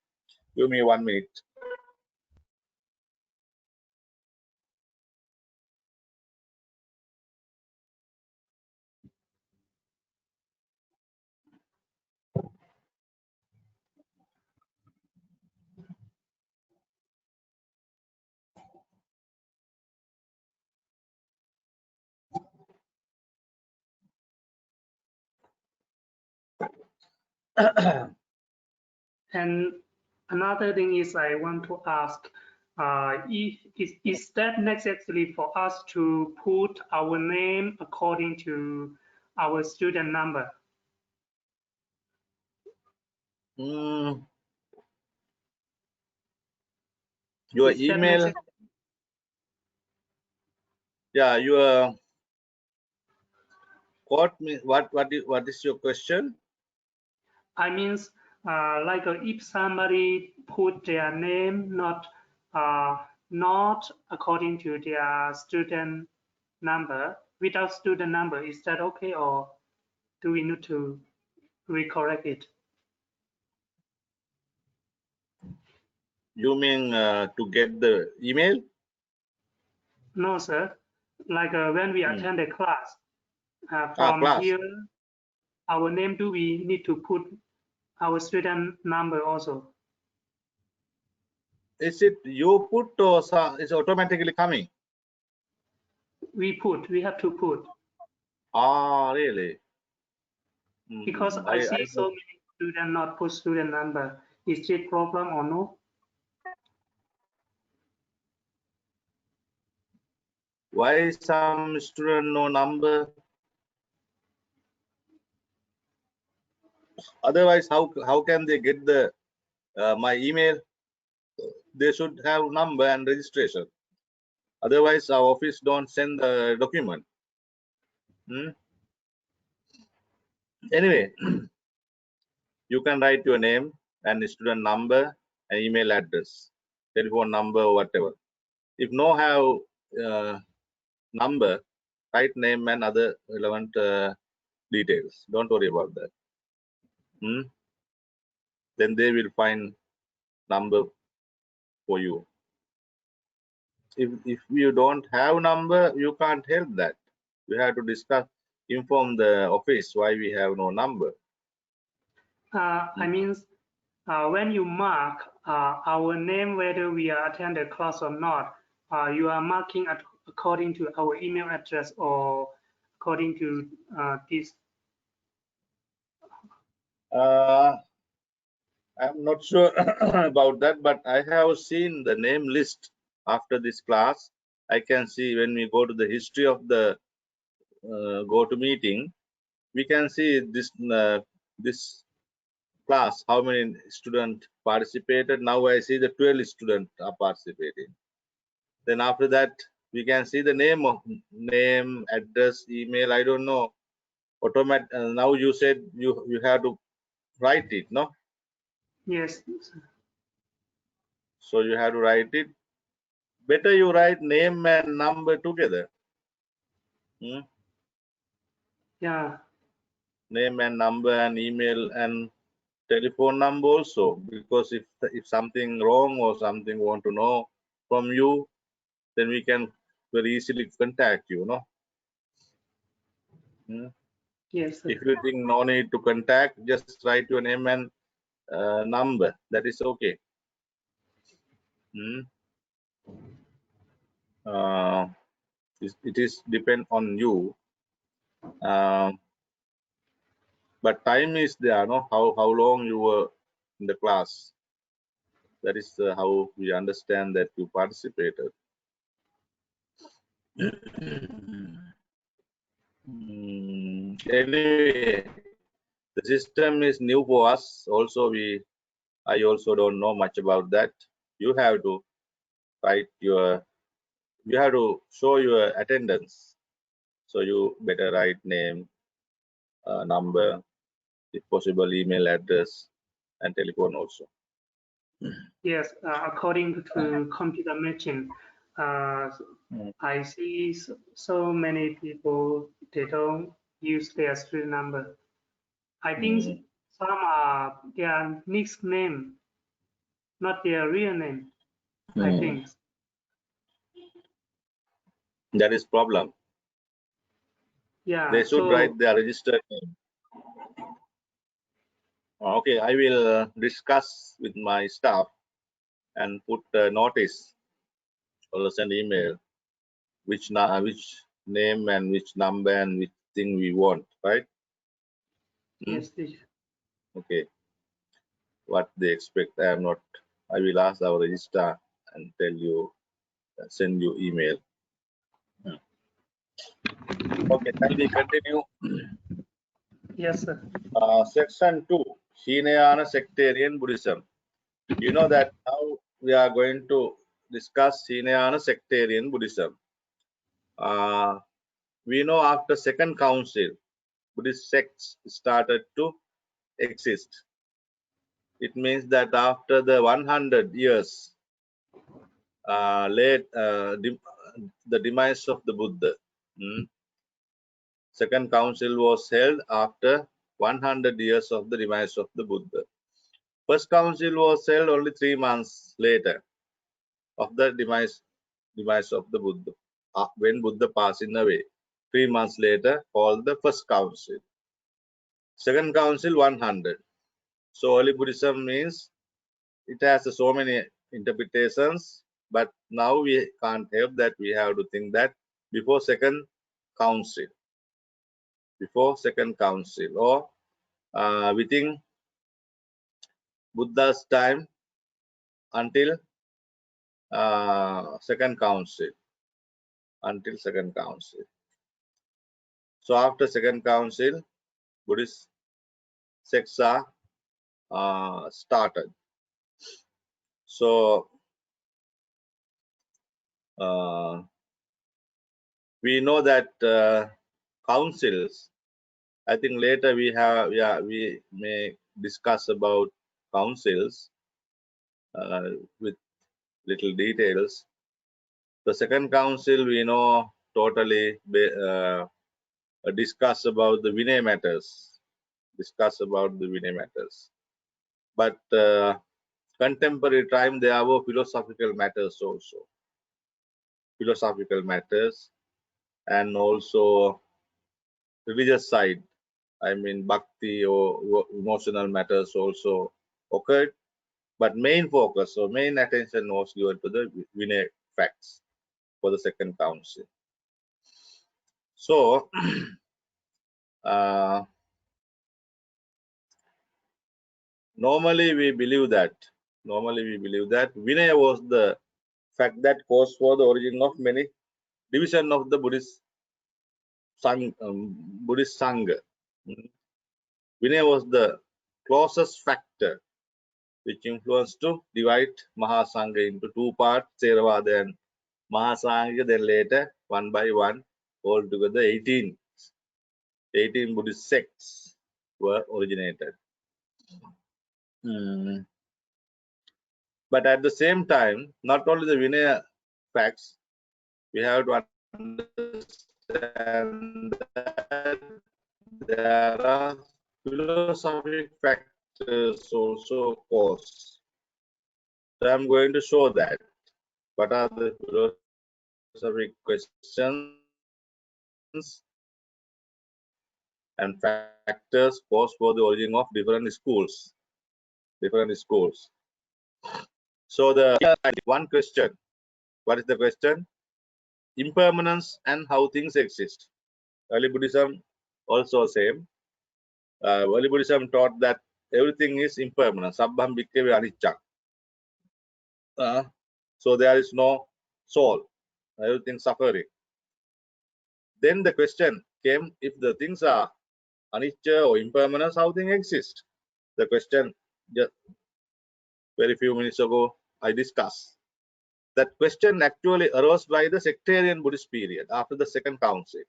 Give me 1 minute. And another thing is I want to ask, is that necessary for us to put our name according to our student number? Your Is that email, necessary? yeah, your what is your question? I means like if somebody put their name not according to their student number, without student number, is that okay, or do we need to recorrect it? You mean to get the email? No, sir. Like when we attend a class, from Class. here, our name, do we need to put our student number also? Is it you put or is automatically coming? We have to put. Really? Because I see so many students not put student number. Is it problem or no? Why some student no number? Otherwise, how can they get the my email? They should have number and registration. Otherwise, our office don't send the document. Anyway, you can write your name and student number and email address, telephone number, or whatever. If no have number, write name and other relevant details. Don't worry about that. Then they will find number for you. If you don't have number, you can't help that. You have to discuss, inform the office why we have no number. I mean, when you mark our name, whether we are attend the class or not, you are marking according to our email address or according to this. I'm not sure about that, but I have seen the name list after this class. I can see when we go to the history of the go-to meeting, we can see this class, how many students participated. Now I see the 12 students are participating. Then after that, we can see the name, address, email. I don't know. Now you said you have to write it, no? Yes. So you have to write it. Better you write name and number together. Yeah. Name and number and email and telephone number also, because if something wrong or something want to know from you, then we can very easily contact you, no? Yes. If you think no need to contact, just write your name and number. That is okay. It is depend on you. But time is there, no? How long you were in the class. That is how we understand that you participated. Anyway, the system is new for us. Also, I also don't know much about that. You have to write you have to show your attendance. So you better write name, number, if possible, email address, and telephone also. Yes. According to computer machine, I see so many people, they don't use their street number. I think some are their nickname, not their real name. I think. That is problem. Yeah. They should write their registered name. Okay, I will discuss with my staff and put a notice or send email which name and which number and which thing we want, right? Yes, teacher. Okay. What they expect, I will ask our registrar and tell you, send you email. Okay, can we continue? Yes, sir. Section 2, Hinayana Sectarian Buddhism. You know that now we are going to discuss Hinayana Sectarian Buddhism. We know after Second Council, Buddhist sects started to exist. It means that after the 100 years the demise of the Buddha. Second Council was held after 100 years of the demise of the Buddha. First Council was held only 3 months later of the demise of the Buddha. When Buddha passing away, 3 months later, called the First Council. Second Council 100. So early Buddhism means it has so many interpretations, but now we can't help that. We have to think that before Second Council, or within Buddha's time until Second Council. So after Second Council, Buddhist sects are started. So we know that councils. I think later we may discuss about councils with little details. The second council, we know, totally discuss about the Vinay matters. Discuss about the Vinay matters. But contemporary time, there were philosophical matters also. Philosophical matters and also religious side. I mean, bhakti or emotional matters also occurred. But main focus or main attention was given to the Vinay facts for the second council. So, normally we believe that Vinaya was the fact that caused for the origin of many division of the Buddhist Sangha. Vinaya was the closest factor which influenced to divide Mahasangha into two parts, Theravada and Mahasangha. Then later, one by one, altogether 18 Buddhist sects were originated. But at the same time, not only the Vinaya facts, we have to understand that there are philosophic factors also cause. So I'm going to show that. What are the philosophic questions and factors cause for the origin of different schools? So the one question. What is the question? Impermanence and how things exist. Early Buddhism also same. Early Buddhism taught that everything is impermanent. Sabbham bhikkhave anicca. So there is no soul. Everything suffering. Then the question came, if the things are anicca or impermanence, how things exist? The question just very few minutes ago I discussed. That question actually arose by the sectarian Buddhist period after the second council.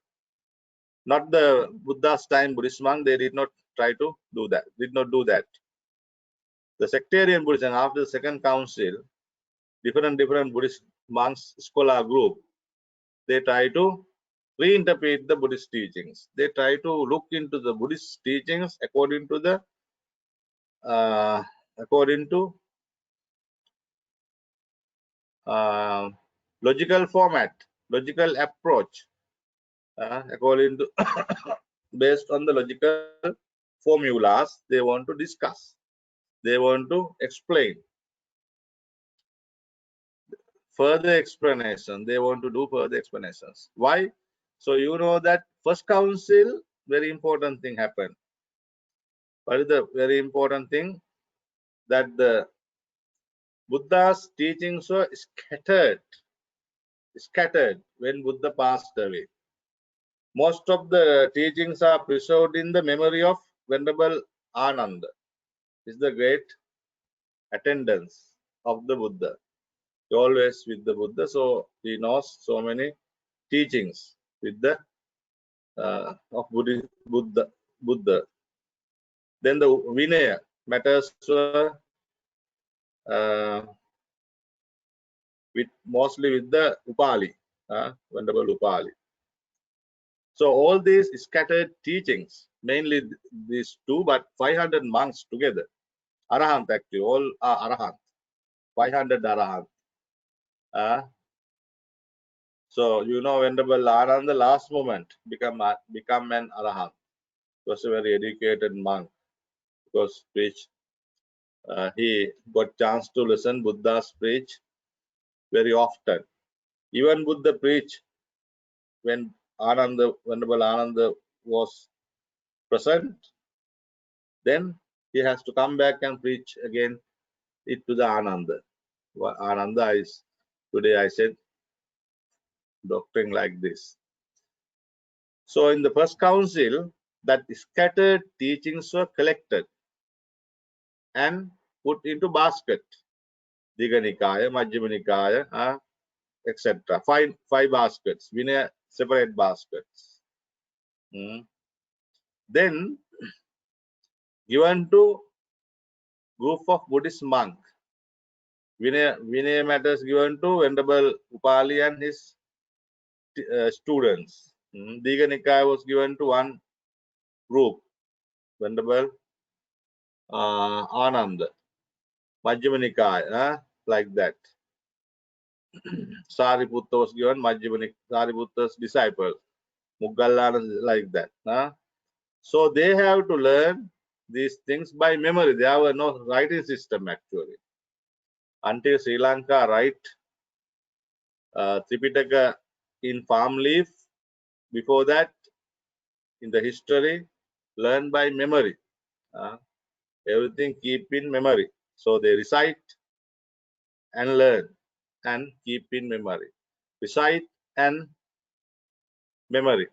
Not the Buddha's time Buddhist monk, they did not try to do that, The sectarian Buddhism after the second council, different Buddhist monks, scholar group, they try to reinterpret the Buddhist teachings. They try to look into the Buddhist teachings according to the logical format, logical approach, according to based on the logical formulas they want to discuss. They want to explain further explanation. They want to do further explanations. Why? So you know that first council, very important thing happened. What is the very important thing? That the Buddha's teachings were scattered when Buddha passed away. Most of the teachings are preserved in the memory of Venerable Ananda. Is the great attendance of the Buddha. Always with the Buddha, so he knows so many teachings with the of Buddha. Then the Vinaya matters were mostly with the Upali, Venerable Upali. So all these scattered teachings, mainly these two, but 500 monks together, Arahant actually, all are Arahant, 500 Arahant. So you know Venerable Ananda, last moment become an Arahant. He was a very educated monk because he got chance to listen Buddha's preach very often. Even Buddha preach when Venerable Ananda was present, then he has to come back and preach again it to the Ananda. Ananda is, today I said, doctrine like this. So in the first council, that scattered teachings were collected and put into basket. Digha Nikaya, Majjhima Nikaya, etc. Five baskets, Vinaya separate baskets. Then given to group of Buddhist monk. Vinaya matters given to Venerable Upali and his students. Diga Nikaya was given to one group, Venerable Ananda. Majjhima Nikaya, like that. Sariputta was given Sariputta's disciples. Muggallana like that. So they have to learn these things by memory. There were no writing system actually. Until Sri Lanka write Tripitaka in palm leaf, before that in the history, learn by memory. Everything keep in memory. So they recite and learn and keep in memory. Recite and memory.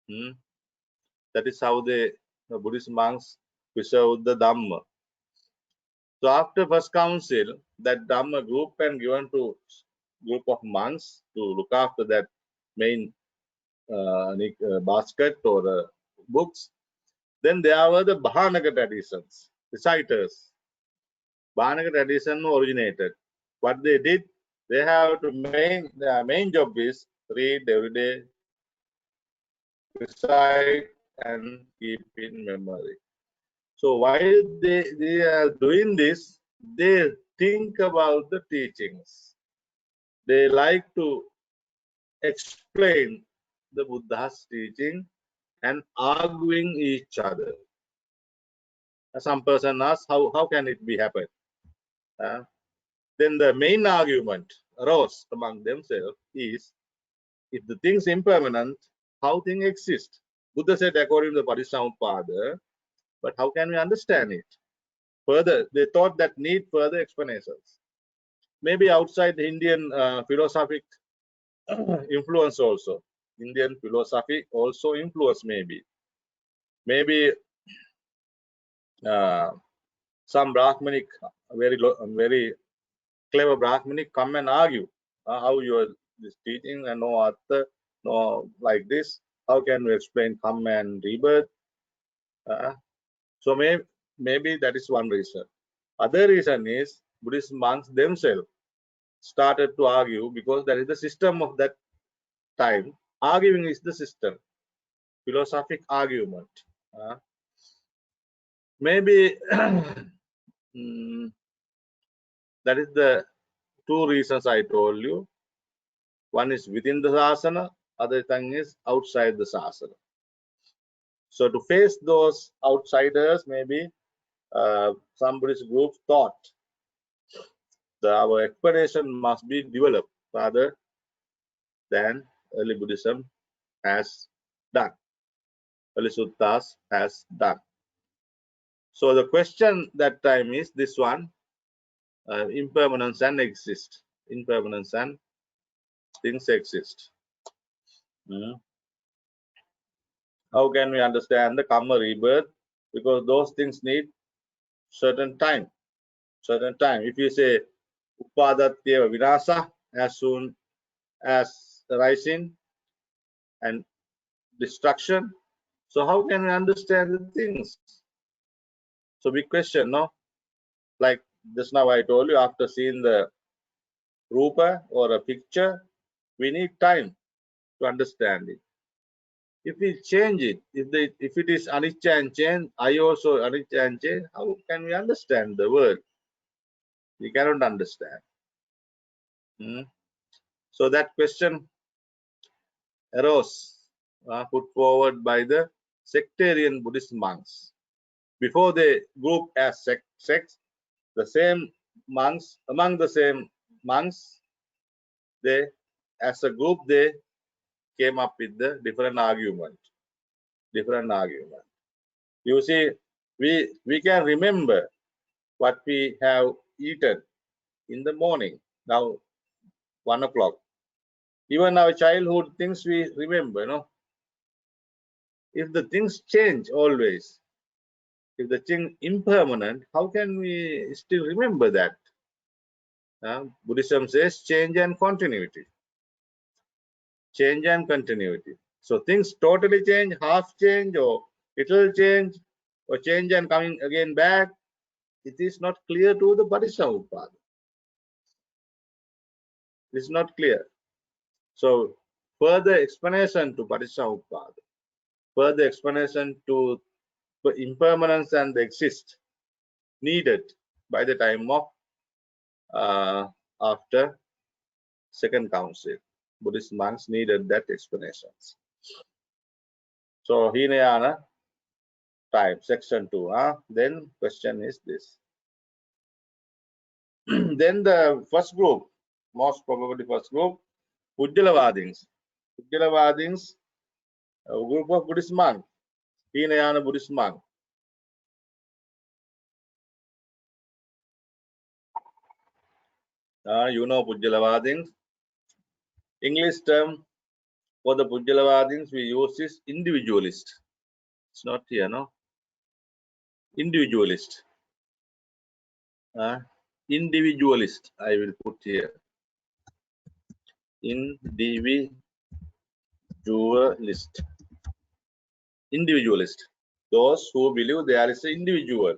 That is how the Buddhist monks preserve the Dhamma. So after first council, that Dhamma group and given to group of monks to look after that main basket or books. Then there were the Bhanaka traditions, reciters. Bhanaka tradition originated. What they did, they have to their main job is read every day, recite and keep in memory. So while they are doing this, they think about the teachings. They like to explain the Buddha's teaching and arguing each other. Some person asks, how can it be happen? Then the main argument arose among themselves is, if the things impermanent, how things exist? Buddha said according to the Parisampada, but how can we understand it? Further, they thought that need further explanations. Maybe outside the Indian philosophic influence also. Indian philosophy also influence maybe. Maybe some Brahmanic, very clever Brahmanic come and argue how you are this teaching and no other, no like this. How can we explain karma and rebirth? So maybe that is one reason. Other reason is Buddhist monks themselves started to argue because that is the system of that time. Arguing is the system, philosophic argument. Maybe that is the two reasons I told you. One is within the sasana, other thing is outside the sasana. So to face those outsiders, maybe some Buddhist groups thought our explanation must be developed rather than early Buddhism has done, early suttas has done. So the question that time is this one, impermanence and exist. Impermanence and things exist. How can we understand the karma rebirth? Because those things need certain time. If you say upadatyeva vinasa, as soon as rising and destruction, so how can we understand the things? So big question, no? Like just now I told you, after seeing the rupa or a picture, we need time to understand it. If we change it, if it is anicca and change, I also anicca and change, how can we understand the word? We cannot understand. So that question arose, put forward by the sectarian Buddhist monks. Before they group as sects, the same monks, among the same monks, they, as a group, they came up with the different argument. You see, we can remember what we have eaten in the morning, now 1 o'clock. Even our childhood things we remember, no? If the things change always, if the thing impermanent, how can we still remember that? Buddhism says change and continuity. Change and continuity. So things totally change, half change, or little change, or change and coming again back. It is not clear to the Parisampada. It's not clear. So further explanation to Paticcasamuppada, further explanation to impermanence and the exist needed by the time of after second council. Buddhist monks needed that explanations. So Hinayana time, section 2. Then question is this. Then the first group, most probably first group, Pujjalavadins. Pujjalavadins, a group of Buddhist monks, Hinayana Buddhist monk. You know Pujjalavadins. English term for the Pujjalavadins we use is individualist. It's not here, no? Individualist. Individualist, I will put here. Individualist. Individualist. Those who believe there is an individual.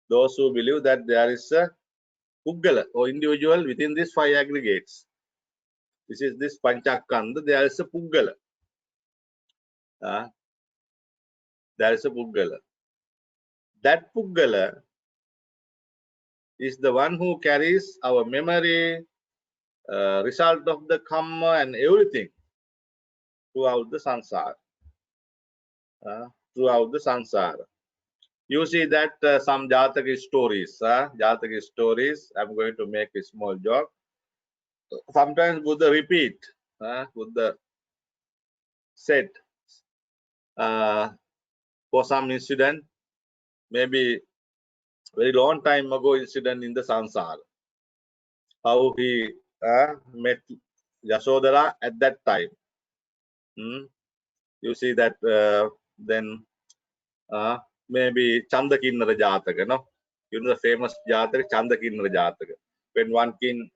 Those who believe that there is a Puggala or individual within these 5 aggregates. This is this Panchakanda, there is a Puggala. There is a Puggala. That Puggala is the one who carries our memory, result of the karma and everything throughout the samsara. Throughout the samsara. You see that some Jataka stories, Jataka stories, I'm going to make a small joke. Sometimes Buddha repeat, Buddha said for some incident, maybe very long time ago incident in the samsara, how he met Yasodhara at that time. You see that then maybe Chandakinnara Jataka, no? You know the famous Jataka, Chandakinnara Jataka. When one king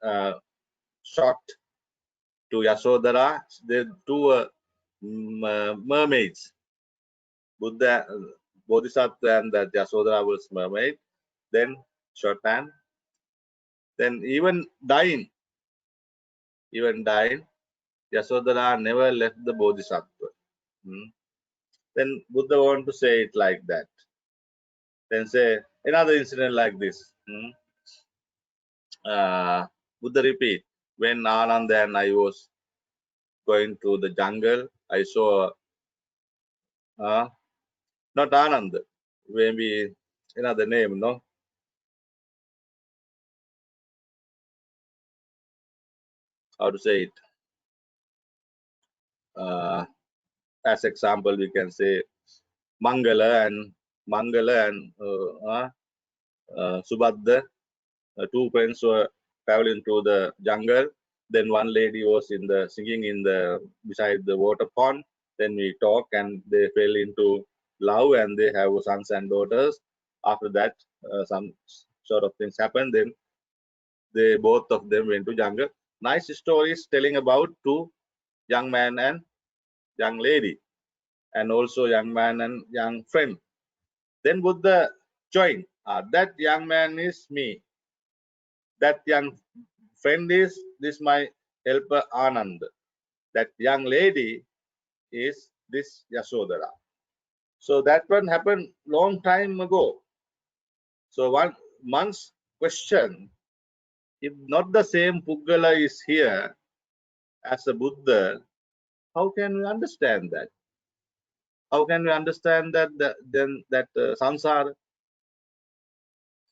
shot to Yasodhara, the 2 mermaids, Buddha, Bodhisattva and the Yasodhara was mermaid, then shot and then even dying, Yasodhara never left the Bodhisattva. Then Buddha want to say it like that. Then say another incident like this. Buddha repeat, when Ananda and I was going to the jungle, I saw not Ananda, maybe another name, no? How to say it? As example, we can say Mangala and Subhadra, 2 friends were traveling to the jungle. Then one lady was singing in the beside the water pond. Then we talk and they fell into love and they have sons and daughters. After that, some sort of things happened. Then they both of them went to jungle. Nice stories telling about 2 young man and young lady, and also young man and young friend. Then Buddha joined. That young man is me. That young friend is this my helper Anand. That young lady is this Yasodhara. So that one happened long time ago. So one monk's question, if not the same Puggala is here as a Buddha, how can we understand that? How can we understand that then that samsara?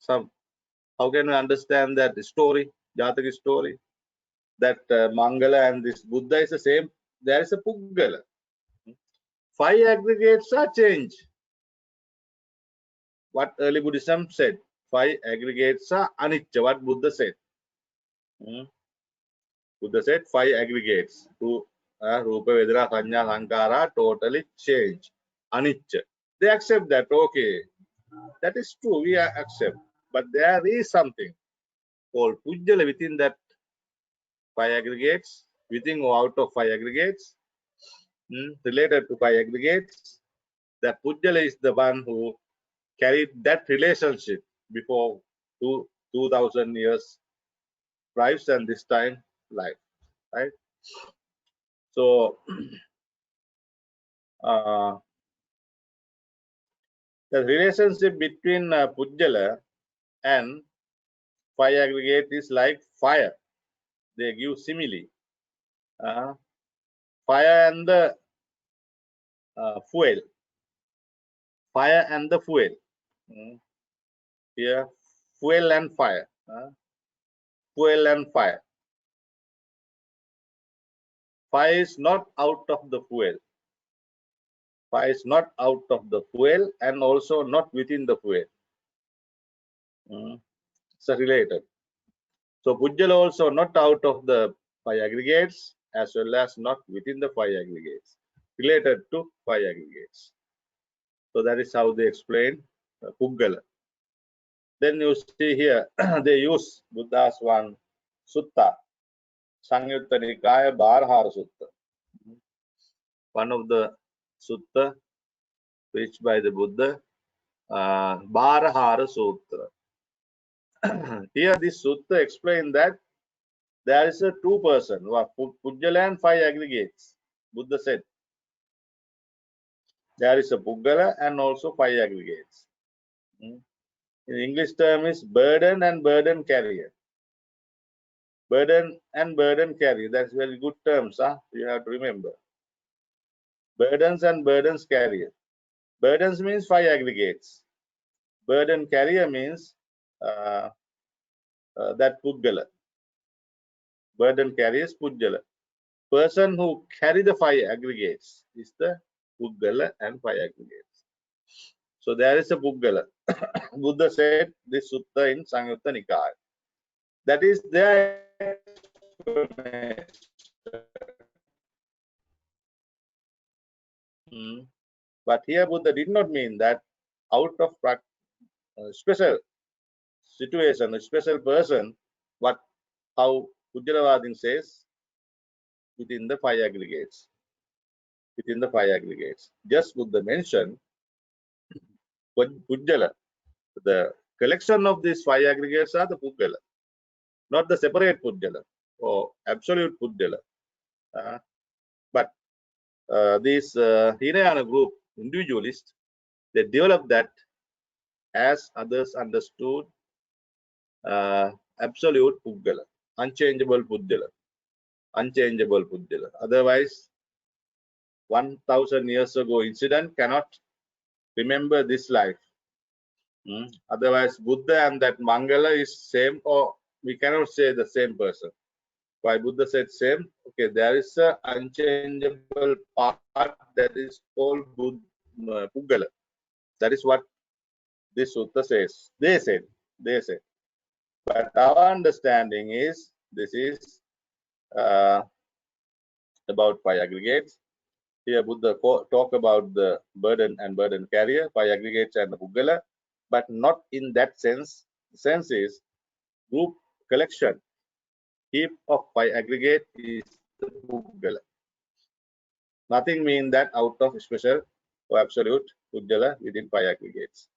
How can we understand that story, Jataka story? That Mangala and this Buddha is the same. There is a Puggala. 5 aggregates are changed. What early Buddhism said. 5 aggregates are anicca. What Buddha said. Buddha said 5 aggregates. Rupa, Vedana, Sanya, Sankara totally change. Anicca. They accept that. Okay, that is true. We accept. But there is something called Pujjala within that 5 aggregates, within or out of 5 aggregates, related to 5 aggregates. That Pujjala is the one who carried that relationship before 2000 years lives and this time life. right? So the relationship between Pujjala and fire aggregate is like fire. They give simile. Fire and the fuel. Fire and the fuel. Here, fuel and fire. Fuel and fire. Fire is not out of the fuel. Fire is not out of the fuel and also not within the fuel. So related. So Pujjala also not out of the fire aggregates as well as not within the fire aggregates. Related to fire aggregates. So that is how they explain Pujjala. Then you see here, they use Buddha's one sutta, Sangyutta Nikaya Bharahara Sutta. One of the sutta preached by the Buddha, Bharahara Sutra. Here this sutta explains that there is a two person, Pujjala and five aggregates. Buddha said there is a Pujjala and also five aggregates. In English term is burden and burden carrier. Burden and burden carrier. That's very good terms. You have to remember. Burdens and burdens carrier. Burdens means five aggregates. Burden carrier means that Pujjala. Burden carrier is Pujjala. Person who carry the five aggregates is the Pujjala and five aggregates. So there is a Pujjala. Buddha said this sutta in Sangyutta Nikaya. That is their explanation. But here Buddha did not mean that out of special situation, a special person, what how Pujjalavadin says within the five aggregates. Within the five aggregates. Just Buddha mentioned Pujjala. The collection of these five aggregates are the Pujjala, not the separate Pujjala or absolute Pujjala. But these Hinayana group individualists, they developed that as others understood absolute Pujjala, unchangeable Pujjala, unchangeable Pujjala. Otherwise, 1000 years ago incident cannot remember this life. Otherwise, Buddha and that Mangala is same, or we cannot say the same person. Why Buddha said same? Okay, there is a unchangeable part that is called Pujjala. That is what this sutta says. They said. But our understanding is this is about five aggregates. Here Buddha talk about the burden and burden carrier, five aggregates and the Pujjala, but not in that sense. The sense is group collection. Heap of five aggregate is the Pujjala. Nothing mean that out of special or absolute Pujjala within five aggregates.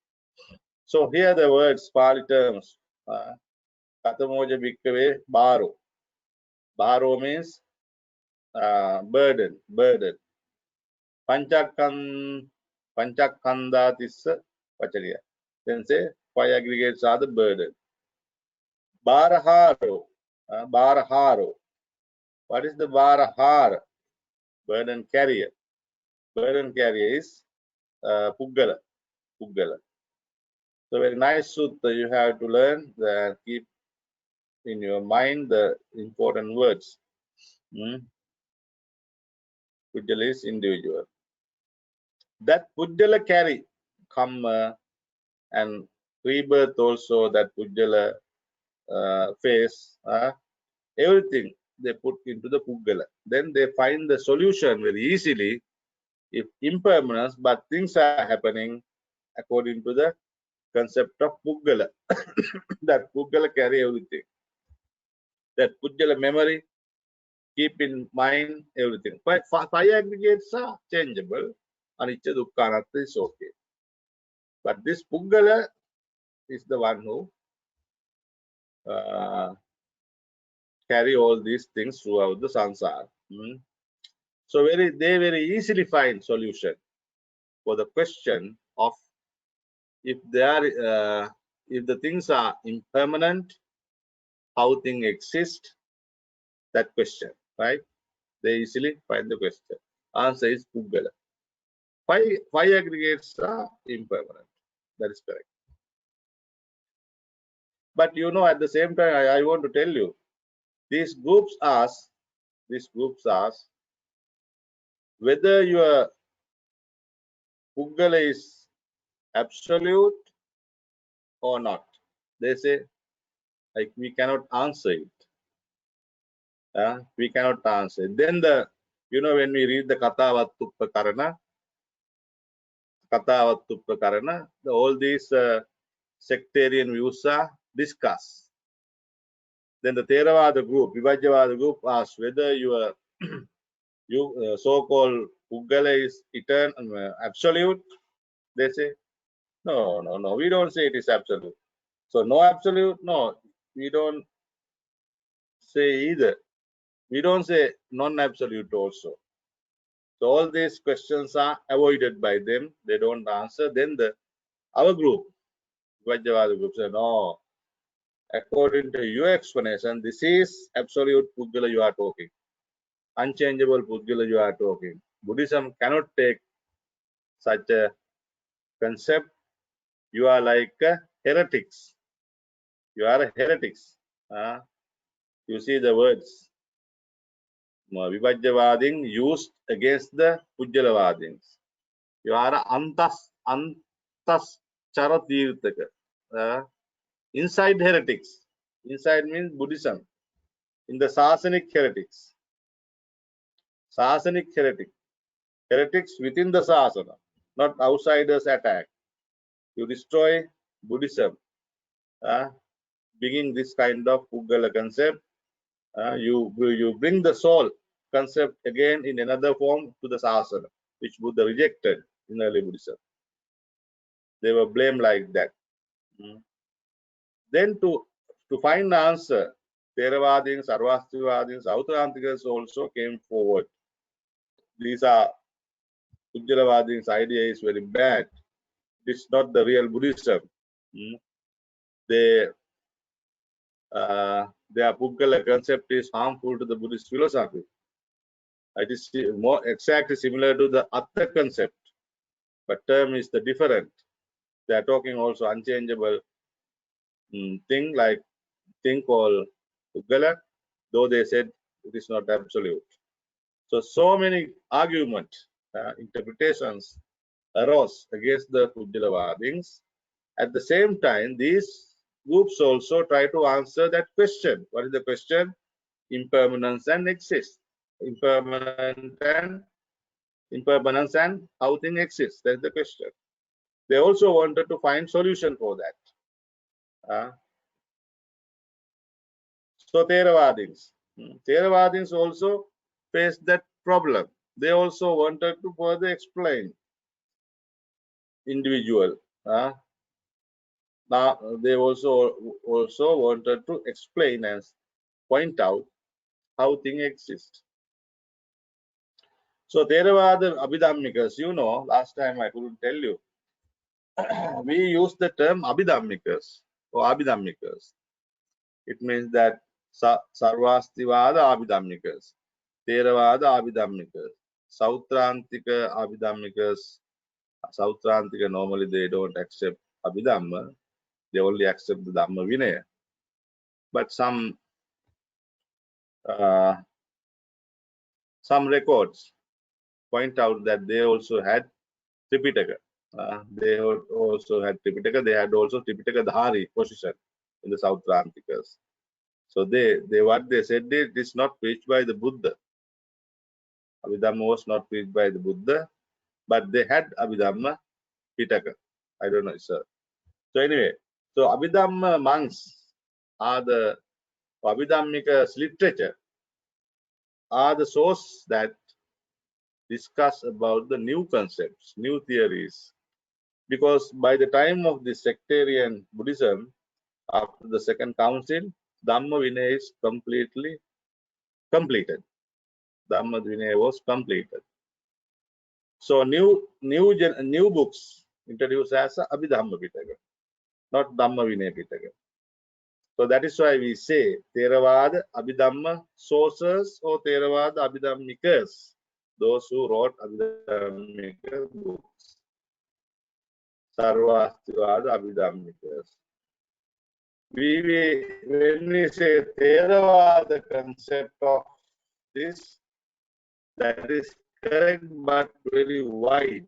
So here the words, Pali terms, Katamoja Bhikkave Baro. Baro means burden. Panchakandhatissa Pachariya. Then say five aggregates are the burden. Baraharo. What is the Barahara? Burden carrier. Burden carrier is Pujjala. So very nice sutta you have to learn. Keep in your mind the important words. Pujjala is individual. That Pujjala carry karma and rebirth also, that Pujjala face, everything they put into the Pujjala. Then they find the solution very easily if impermanence, but things are happening according to the concept of Pujjala. That Pujjala carry everything. That Pujjala memory, keep in mind everything. Five aggregates are changeable. Anicca dukkha anatta is okay. But this Pujjala is the one who carry all these things throughout the samsara. So they very easily find solution for the question of if they are if the things are impermanent, how things exist, that question, right? They easily find the question. Answer is Puggala. Five aggregates are impermanent. That is correct. But at the same time, I want to tell you, these groups ask whether your Puggala is absolute or not. They say, like, we cannot answer it. We cannot answer. Then when we read the Kathavattupakarana, all these sectarian views are discussed. Then the Theravada group, Vibhajyavada group asks whether your so-called Puggala is eternal, absolute. They say, no, we don't say it is absolute. So no absolute, no, we don't say either. We don't say non-absolute also. So all these questions are avoided by them. They don't answer. Then our group, Vajjavada group, say, no, according to your explanation, this is absolute Puggala you are talking. Unchangeable Puggala you are talking. Buddhism cannot take such a concept. You are like heretics. You are heretics. You see the words Vibhajyavadin used against the Pujjalavadins. You are antas charatirtaka. Inside heretics. Inside means Buddhism. In the Sasanic heretics. Sasanic heretic. Heretics within the Sasana, not outsiders attack. You destroy Buddhism. Bringing this kind of Puggala concept, you bring the soul concept again in another form to the Sasana, which Buddha rejected in early Buddhism. They were blamed like that. Then to find the answer, Theravadins, Sarvastivadins, Autrantikas also came forward. These are Pujjalavadins' idea is very bad. It's not the real Buddhism. Their Puggala concept is harmful to the Buddhist philosophy. It is more exactly similar to the Atta concept, but term is the different. They are talking also unchangeable thing called Puggala, though they said it is not absolute. So many arguments, interpretations arose against the Pujjalavadins. At the same time, these groups also try to answer that question. What is the question? Impermanence and exist. Impermanence and how things exist. That's the question. They also wanted to find solution for that. So Theravadins also faced that problem. They also wanted to further explain individual. Now they also wanted to explain and point out how things exist. So Theravada Abhidhammikas, last time I couldn't tell you, we use the term Abhidhammikas or Abhidhammikas. It means that Sarvastivada Abhidhammikas, Theravada Abhidhammikas, Sautrantika Abhidhammikas. Sautrantika normally they don't accept Abhidhamma, they only accept the Dhamma Vinaya. But some records point out that they also had Tripitaka. They also had Tripitaka. They had also Tripitaka Dhari position in the Sautrantikas. So what they said, it is not preached by the Buddha. Abhidhamma was not preached by the Buddha, but they had Abhidhamma Pitaka. I don't know, sir. So anyway, so Abhidhamma monks are the Abhidhammika's literature are the source that discuss about the new concepts, new theories. Because by the time of the sectarian Buddhism, after the second council, Dhamma Vinaya is completely completed. Dhamma Vinaya was completed. So new books introduced as Abhidhamma Pitaka, not Dhamma Vinaya Pitaka. So that is why we say Theravada Abhidhamma sources or Theravada Abhidhammikas, those who wrote Abhidhammika books. Sarvastivada Abhidhammikas. When we say Theravada concept of this, that is correct but very wide.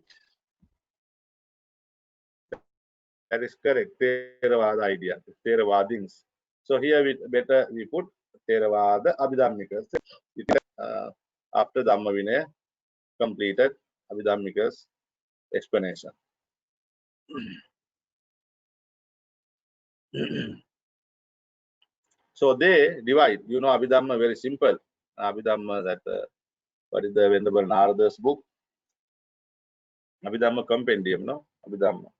That is correct. Theravada idea, Theravadins. So here we put Theravada Abhidhammikas. After Dhamma Vinaya completed Abhidhammika's explanation. So they divide. You know, Abhidhamma very simple. Abhidhamma, that what is the Venerable Narada's book? Abhidhamma compendium, no? Abhidhamma.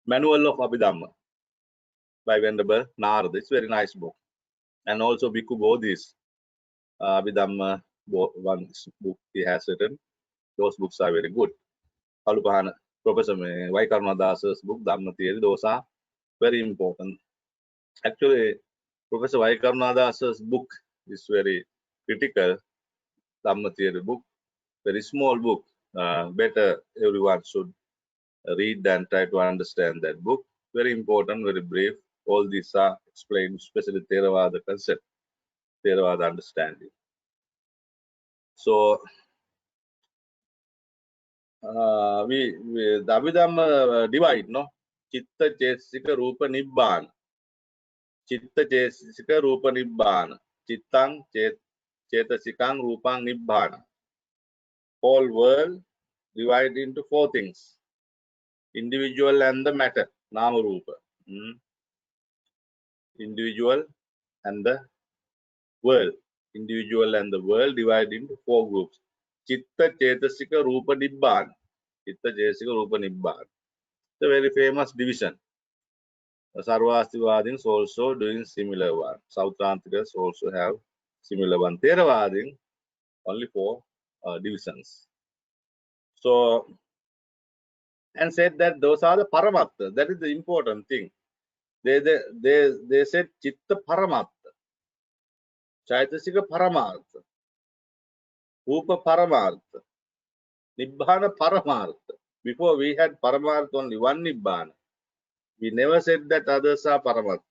Manual of Abhidhamma by Venerable Narada. It's a very nice book. And also Bhikkhu Bodhi's Abhidhamma one book he has written. Those books are very good. Kalupahana, Professor Vaikarnadasa's book, Dhamma Theory, those are very important. Actually, Professor Vaikarnadasa's book is very critical. Dhamma Theory book, very small book. Better everyone should read and try to understand that book. Very important, very brief. All these are explained, especially Theravada concept, Theravada understanding. So the Abhidhamma divide, no? Chitta Chesika Rupa Nibbana. Chitta Chesika Rupa Nibbana. Chittang Chetasikang Rupang Nibbana. Whole world divided into four things: individual and the matter, Nama Rupa. Individual and the world. Individual and the world divided into four groups. Chitta Chetasika Rupa Nibbana. Chitta Chetasika Rupa Nibbana. It's a very famous division. Sarvastivadins also doing similar one. Sautrantikas also have similar one. Theravadin only four divisions. So, and said that those are the paramatta. That is the important thing. They said chitta paramatta, chaitasika paramartha, rupa paramartha, nibbana paramartha. Before we had paramartha only one nibbana. We never said that others are paramatta.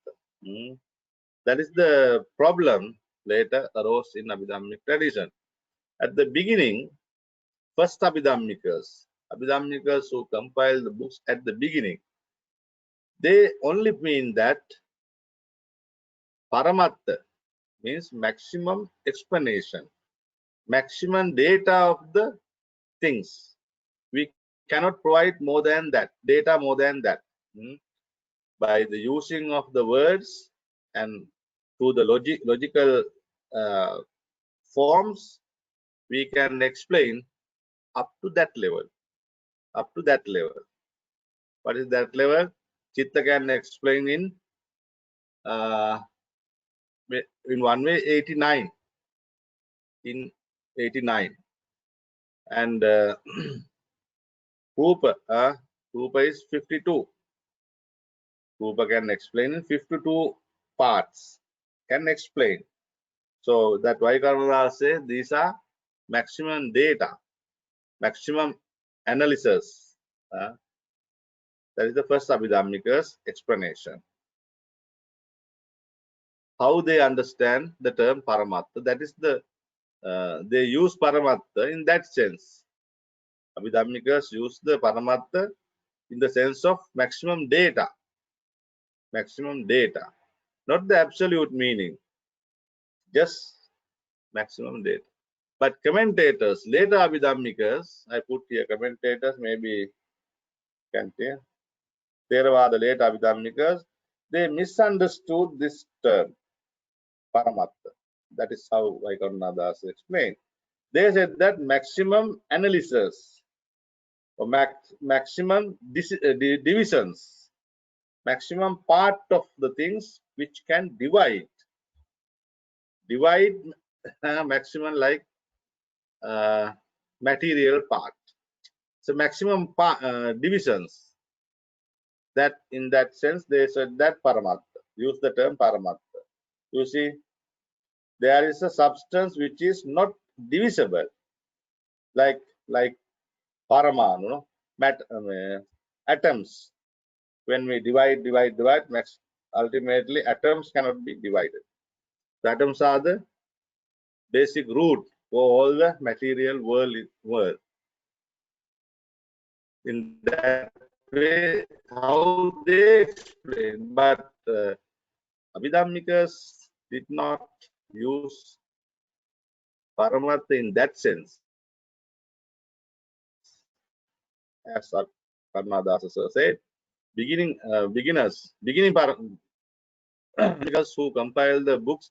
That is the problem later arose in Abhidhammic tradition. At the beginning, first Abhidhammikas who compiled the books at the beginning, they only mean that paramatta means maximum explanation, maximum data of the things. We cannot provide more than that, data more than that. By the using of the words and through the logical forms, we can explain up to that level. Up to that level. What is that level? Chitta can explain in one way 89. In 89. And Rupa is 52. Rupa can explain in 52 parts. Can explain. So that Vaikarnada says these are maximum data, maximum analysis. That is the first Abhidhammika's explanation. How they understand the term Paramatta, that is the they use Paramatta in that sense. Abhidhammikas use the Paramatta in the sense of maximum data. Maximum data. Not the absolute meaning. Just maximum data. But commentators, later Abhidhammikas, I put here commentators, maybe can hear. Theravada, later Abhidhammikas, they misunderstood this term, Paramatta. That is how Vaikarnadas explained. They said that maximum analysis or maximum divisions maximum part of the things which can divide maximum like material part. So maximum divisions, that in that sense they said that paramatta, use the term paramatta. You see, there is a substance which is not divisible, like paramanu, no? Atoms. When we divide, ultimately atoms cannot be divided. The atoms are the basic root for all the material world. In that way, how they explain, but Abhidhammikas did not use Paramattha in that sense, as Karnadasa sir said. Beginning Paramatthikas who compiled the books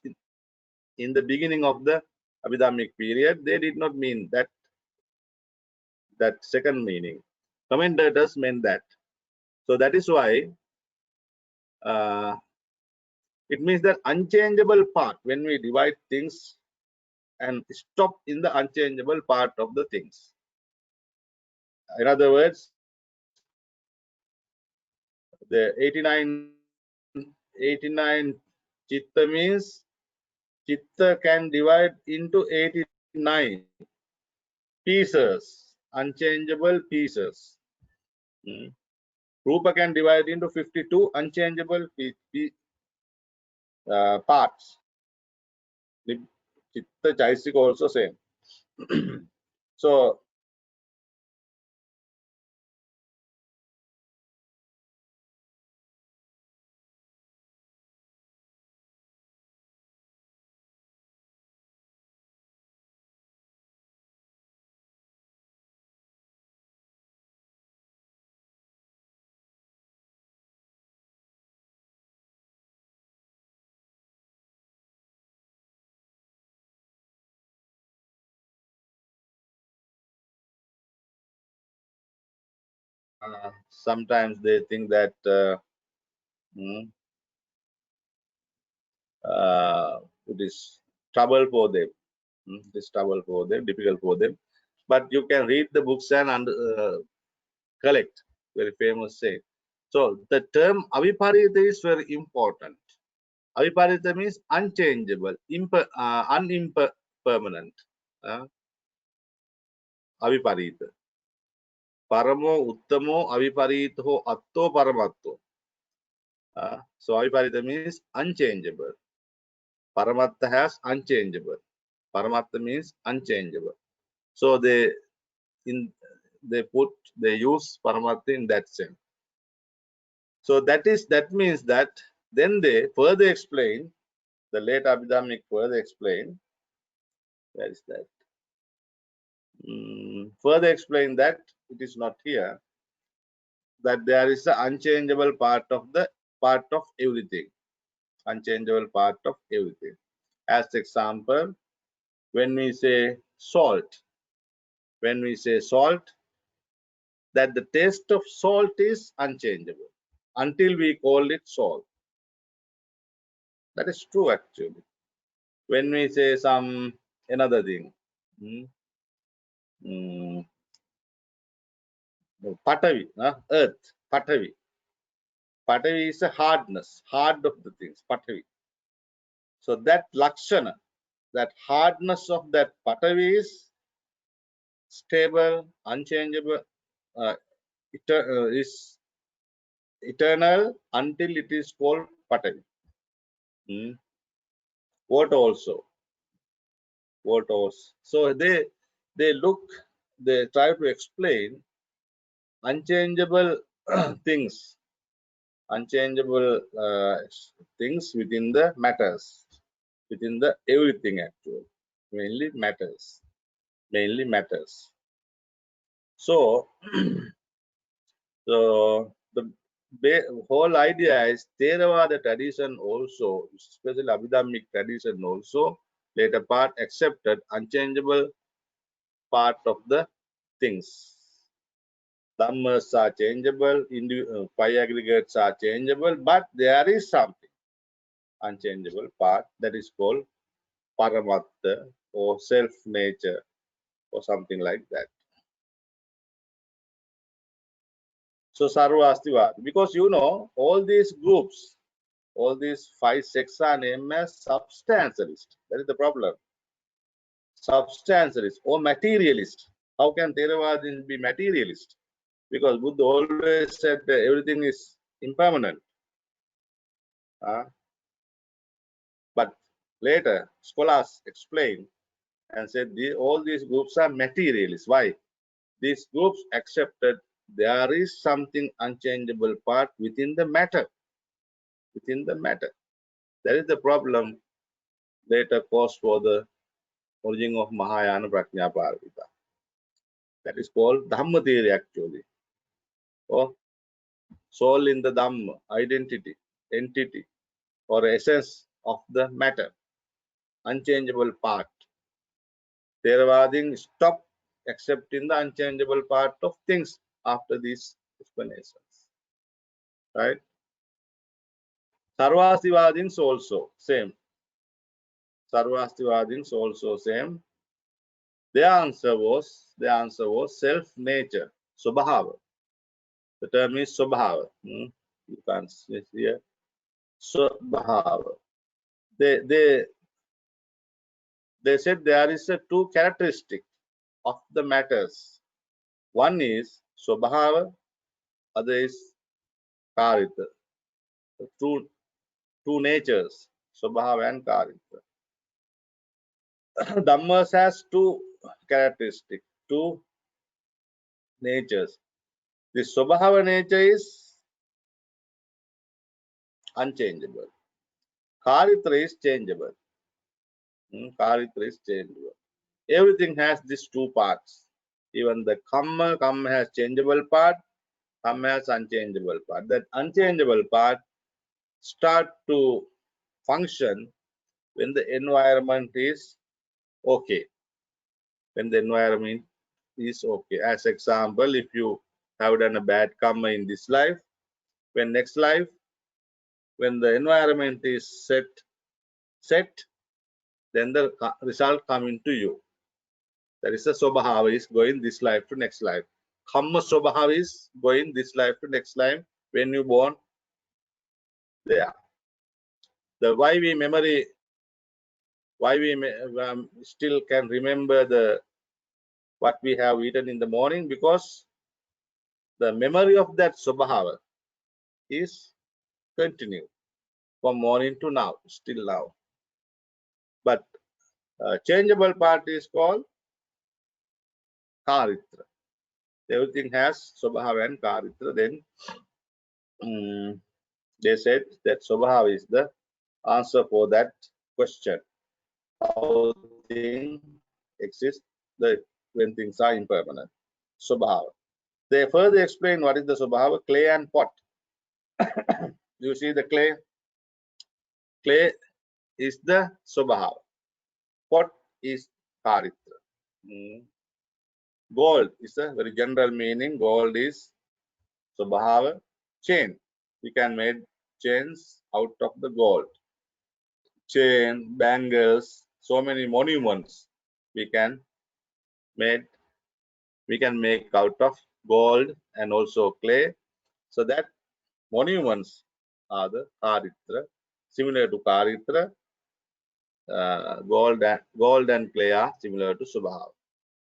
in the beginning of the Abhidhammic period, they did not mean that second meaning. Commentators meant that. So that is why it means that unchangeable part when we divide things and stop in the unchangeable part of the things. In other words, the 89 chitta means chitta can divide into 89 pieces, unchangeable pieces. Rupa can divide into 52 unchangeable parts. Chitta Chaisik also same. So sometimes they think that it is trouble for them. It is trouble for them, difficult for them. But you can read the books and collect. Very famous saying. So the term aviparita is very important. Aviparita means unchangeable, unimpermanent. Aviparita. Paramo uttamo aviparito atto paramatto. So aviparita means unchangeable. Paramatta has unchangeable. Paramatta means unchangeable. So they use Paramatta in that sense. So that means that then they further explain, the late Abhidhammic further explain, where is that? Further explain that it is not here, that there is an unchangeable part of everything. Unchangeable part of everything. As example, when we say salt, that the taste of salt is unchangeable until we call it salt. That is true actually. When we say another thing, Patavi, earth, Patavi. Patavi is a hard of the things, Patavi. So that Lakshana, that hardness of that Patavi is stable, unchangeable, is eternal until it is called Patavi. What also? So they try to explain unchangeable things, things within the matters, within the everything actually, mainly matters. So, so the whole idea is Theravada tradition also, especially Abhidhammic tradition also, later part accepted unchangeable part of the things. Dhammas are changeable, five aggregates are changeable, but there is something unchangeable part that is called Paramatta or self-nature or something like that. So Sarvastivada, because you know all these groups, all these five sects are named as substantialist. That is the problem. Substantialist or materialist. How can Theravadins be materialist? Because Buddha always said that everything is impermanent. But later, scholars explain and said all these groups are materialists. Why? These groups accepted there is something unchangeable part within the matter. Within the matter. That is the problem later caused for the origin of Mahayana Prajna Paramita. That is called Dhamma theory actually. Or soul in the Dhamma, identity, entity, or essence of the matter, unchangeable part. Theravadin stopped accepting the unchangeable part of things after these explanations. Right? Sarvastivadins also same. Sarvastivadins also same. Their answer was self-nature, Swabhava. The term is Swabhava. You can't see here. Swabhava. They said there is a two characteristic of the matters. One is Swabhava, other is Karita. Two natures, Swabhava and Karita. Dhammas has two characteristics, two natures. The Swabhava nature is unchangeable. Karitra is changeable. Karitra is changeable. Everything has these two parts. Even the kamma has changeable part, kamma has unchangeable part. That unchangeable part start to function when the environment is okay. When the environment is okay. As example, if you have done a bad karma in this life, when next life, when the environment is set, then the result come into you. That is the Swabhava is going this life to next life. Kamma Swabhava is going this life to next life when you born there. The why we still can remember the what we have eaten in the morning, because the memory of that Swabhava is continued from morning to now, still now. But changeable part is called Karitra. Everything has Swabhava and Karitra. Then they said that Swabhava is the answer for that question. How things exist when things are impermanent. Swabhava. They further explain what is the Swabhava, clay and pot. You see the clay? Clay is the Swabhava. Pot is Karitra. Gold is a very general meaning. Gold is Swabhava. Chain. We can make chains out of the gold. Chain, bangles, so many monuments we can make out of gold and also clay. So that monuments are the Karitra. Similar to Karitra, gold and clay are similar to Swabhava,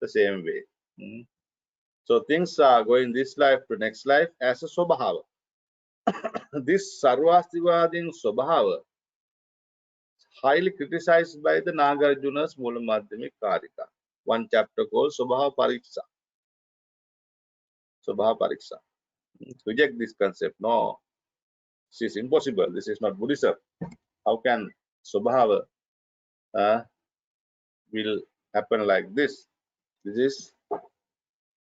the same way. So things are going this life to next life as a Swabhava. This Sarvastivadin Swabhava highly criticized by the Nagarjuna's Mula Madhyamik Karika. One chapter called Swabhava Pariksha. Swabhava Pariksha. Reject this concept. No, this is impossible. This is not Buddhism. How can Swabhava will happen like this? This is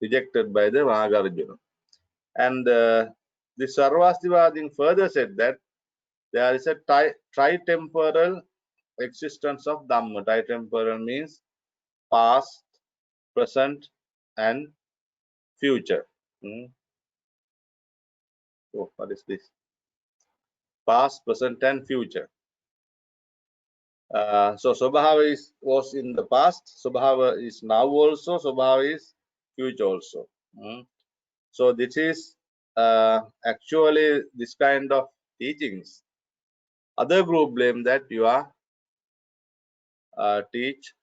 rejected by the Nagarjuna. And the Sarvastivadin further said that there is a tritemporal existence of Dhamma. Tritemporal means past, present, and future. Oh, what is this? Past, present, and future. So Swabhava was in the past, Swabhava is now also, Swabhava is future also. So this is actually this kind of teachings. Other group blame that you are teach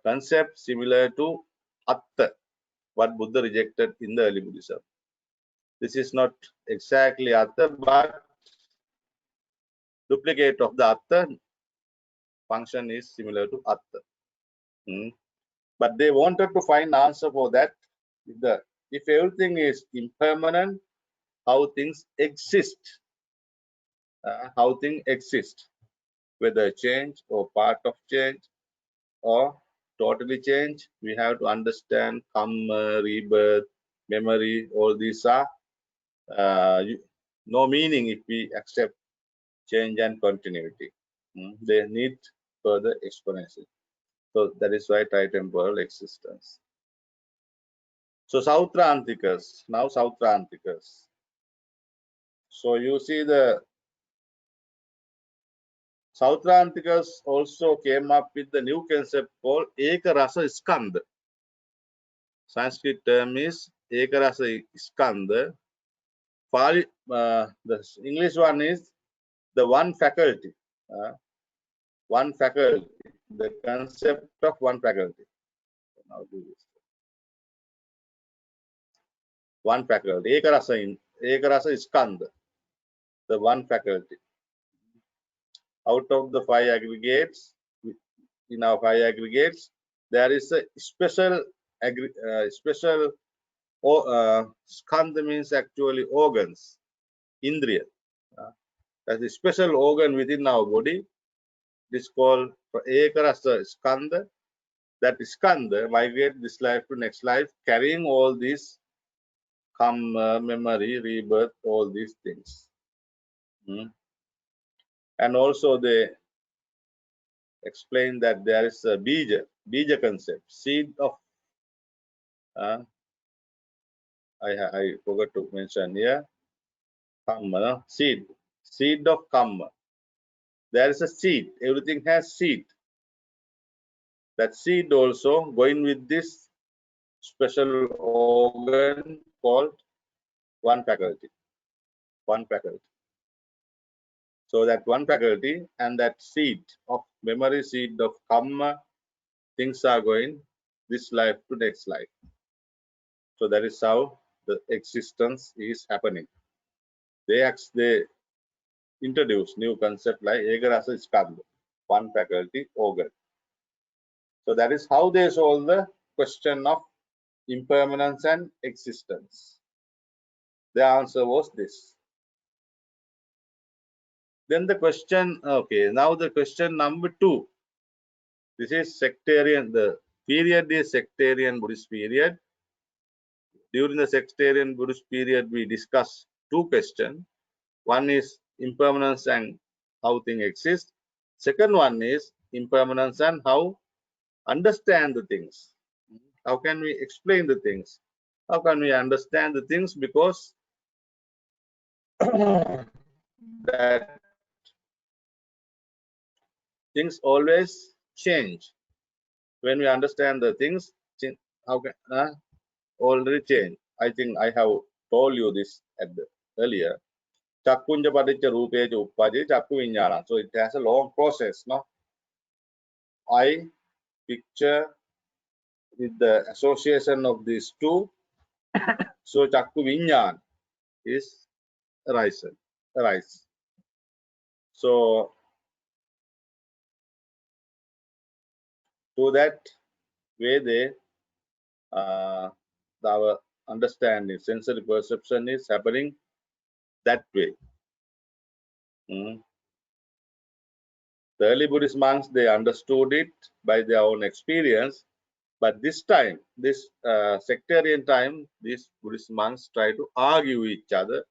concept similar to Atta, what Buddha rejected in the early Buddhism. This is not exactly Atta, but duplicate of the Atta function is similar to Atta. But they wanted to find answer for that. If everything is impermanent, how things exist, whether change or part of change or totally change, we have to understand karma, rebirth, memory. All these are no meaning if we accept change and continuity. They need further explanation. So that is why tritemporal existence. So Sautrantikas, now Sautrantikas. So you see the Sautrantikas also came up with the new concept called Ekarasa Skandha. Sanskrit term is Ekarasa Skandha. The English one is the one faculty. One faculty. The concept of one faculty. Now do this. One faculty. Ekarasa Skandha. The one faculty. Out of the 5 aggregates, in our 5 aggregates, there is a special skandha means actually organs, indriya. That's a special organ within our body. It is called ekarasa skandha. That skandha migrate this life to next life, carrying all these karma, memory, rebirth, all these things. And also they explain that there is a bija concept, seed of I forgot to mention here. Kamma, seed of kamma. There is a seed. Everything has seed. That seed also going with this special organ called one faculty. One faculty. So that one faculty and that seed of memory, seed of kamma, things are going this life to next life. So that is how the existence is happening. They introduce new concept like Ekarasa Skandha, one faculty organ. So that is how they solve the question of impermanence and existence. The answer was this. Then the question, okay, now the question number 2. This is sectarian, the period is sectarian Buddhist period. During the sectarian Buddhist period, we discuss 2 questions. One is impermanence and how things exist. Second one is impermanence and how understand the things. How can we explain the things? How can we understand the things? Because that things always change. When we understand the things, how can already change? I think I have told you this earlier. Chakkunja padicca rupeja uppaji chakku viññāna. So it has a long process. No, I picture with the association of these two. So chakku viññāna is arise. So to that way they our understanding, sensory perception is happening that way. The early Buddhist monks, they understood it by their own experience, but this time, this sectarian time, these Buddhist monks try to argue each other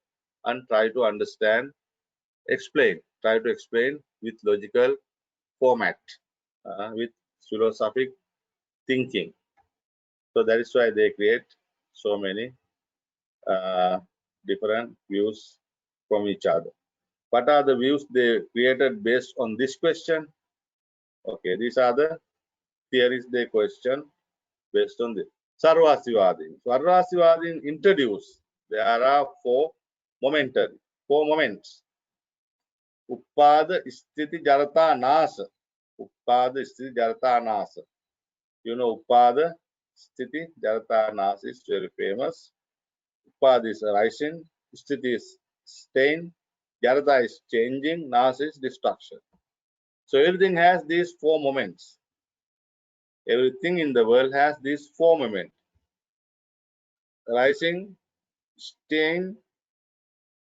and try to understand, try to explain with logical format, with philosophic thinking. So that is why they create so many different views from each other. What are the views they created based on this question? Okay, these are the theories they question based on this. Sarvastivadi. Sarvastivadi introduce, there are four moments. Uppada, Sthiti, Jarata, Nasa. Uppada, Sthiti, Jarata, Nasa. You know, Uppada, Sthiti, Jarata, Nasa is very famous. Uppada is rising, Sthiti is staying, Jarata is changing, Nasa is destruction. So everything has these four moments. Everything in the world has these four moments. Rising, staying,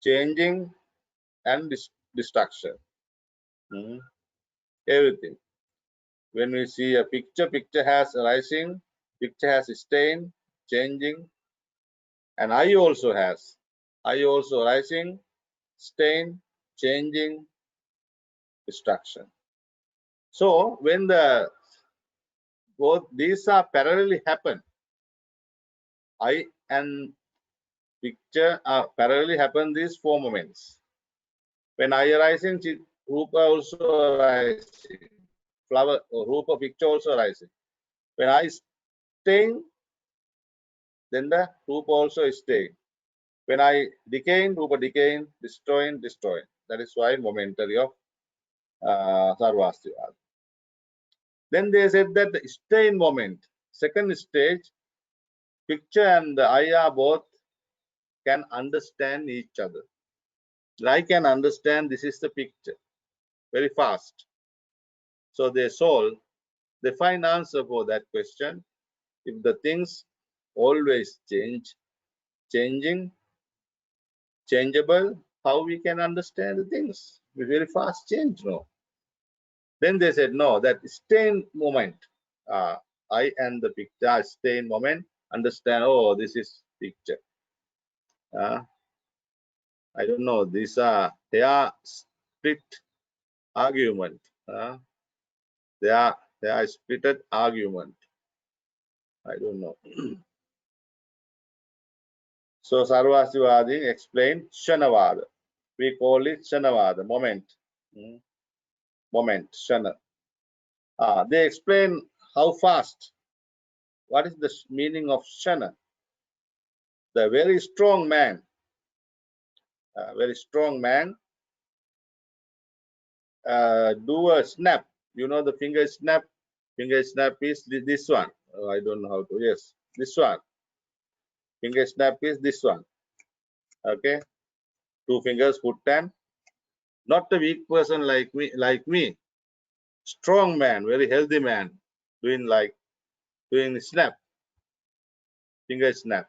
changing, and destruction. Everything. When we see a picture, picture has rising, picture has staying, changing, and I also has. I also rising, staying, changing, destruction. So when the both these are parallelly happen, I and picture are parallelly happen these four moments. When I arising, Rupa also rising. Flower or Rupa picture also rising. When I staying, then the Rupa also is staying. When I decaying, Rupa decaying, destroying. That is why momentary of Sarvastivada. Then they said that the staying moment, second stage, picture and the I are both can understand each other. I can understand this is the picture very fast. So they solve, they find answer for that question. If the things always changing, changeable, how we can understand the things? We very fast change, no? Then they said, no, that staying moment, I and the picture staying moment, understand, oh, this is picture. I don't know, these are, they are split argument. They are splitted argument. I don't know. So Sarvastivadi explained Shanavada. We call it Shanavada, moment. Moment, Shana. They explain how fast. What is the meaning of Shana? The very strong man, do a snap. You know the finger snap? Finger snap is this one. I don't know how to. Yes, this one. Finger snap is this one. Okay, two fingers, put 10. Not a weak person like me. Strong man, very healthy man, doing snap, finger snap.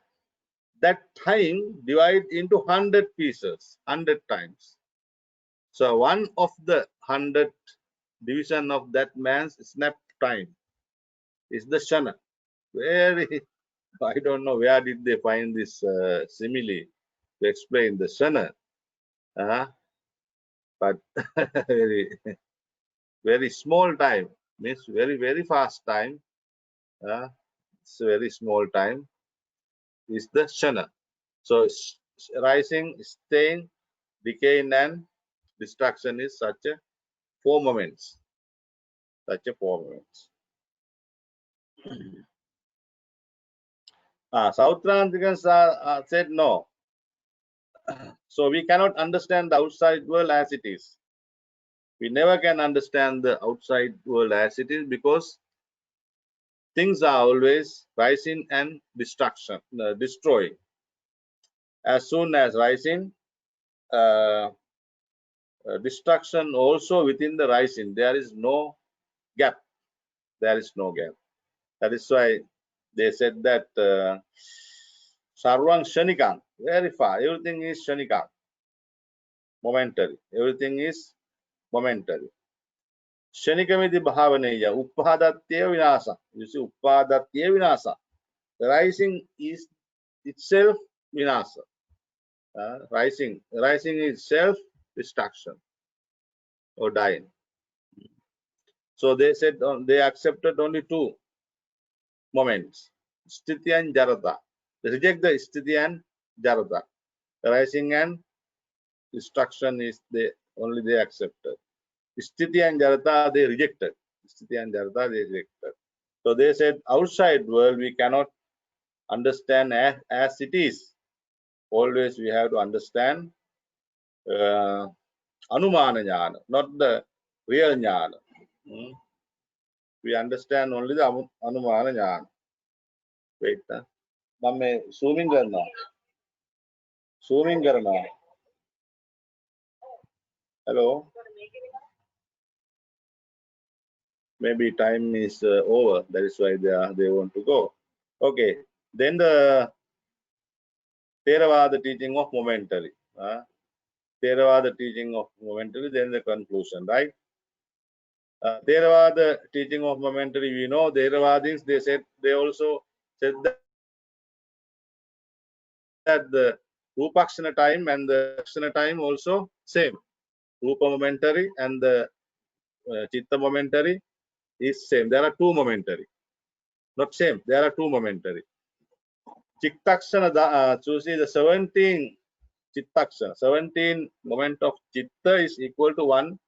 That time divide into 100 pieces, 100 times. So one of the 100 division of that man's snap time is the shana. Very, I don't know where did they find this simile to explain the shana. But very, very small time means very fast time. It's very small time is the shana. So rising, staying, decaying, and destruction is such a four moments. Sautrantikans said no. So we cannot understand the outside world as it is. We never can understand the outside world as it is because things are always rising and destroying. As soon as rising, destruction also within the rising. There is no gap. There is no gap. That is why they said that Sarvang Shanikam, very far. Everything is Shanikam, momentary. Everything is momentary. Shanikamiti Bhavaneya, Upadatya Vinasa. You see, Upadatya Vinasa. The rising is itself Vinasa. Rising is self destruction or dying. So they said they accepted only two moments, Sthiti and Jarata. They reject the Sthiti and Jarata. Rising and destruction is only they accepted. Sthiti and Jarata they rejected. Sthiti and Jarata they rejected. So they said outside world we cannot understand as it is. Always we have to understand Anumana Jnana, not the real Jnana. We understand only the Anumana Jnana. Wait, मैं zooming करना, zooming करना. Hello. Maybe time is over. That is why they want to go. Okay. Then the Theravada teaching of momentary. Theravada teaching of momentary. Then the conclusion, right? Theravada teaching of momentary. We know Theravadins. They also said that the Rupakshana time and the Akshana time also same. Rupa momentary and the Chitta momentary is same. There are two momentary. Not same. There are two momentary. Chittakshana, so see the 17 Chittakshana, 17 moment of Chitta is equal to 1.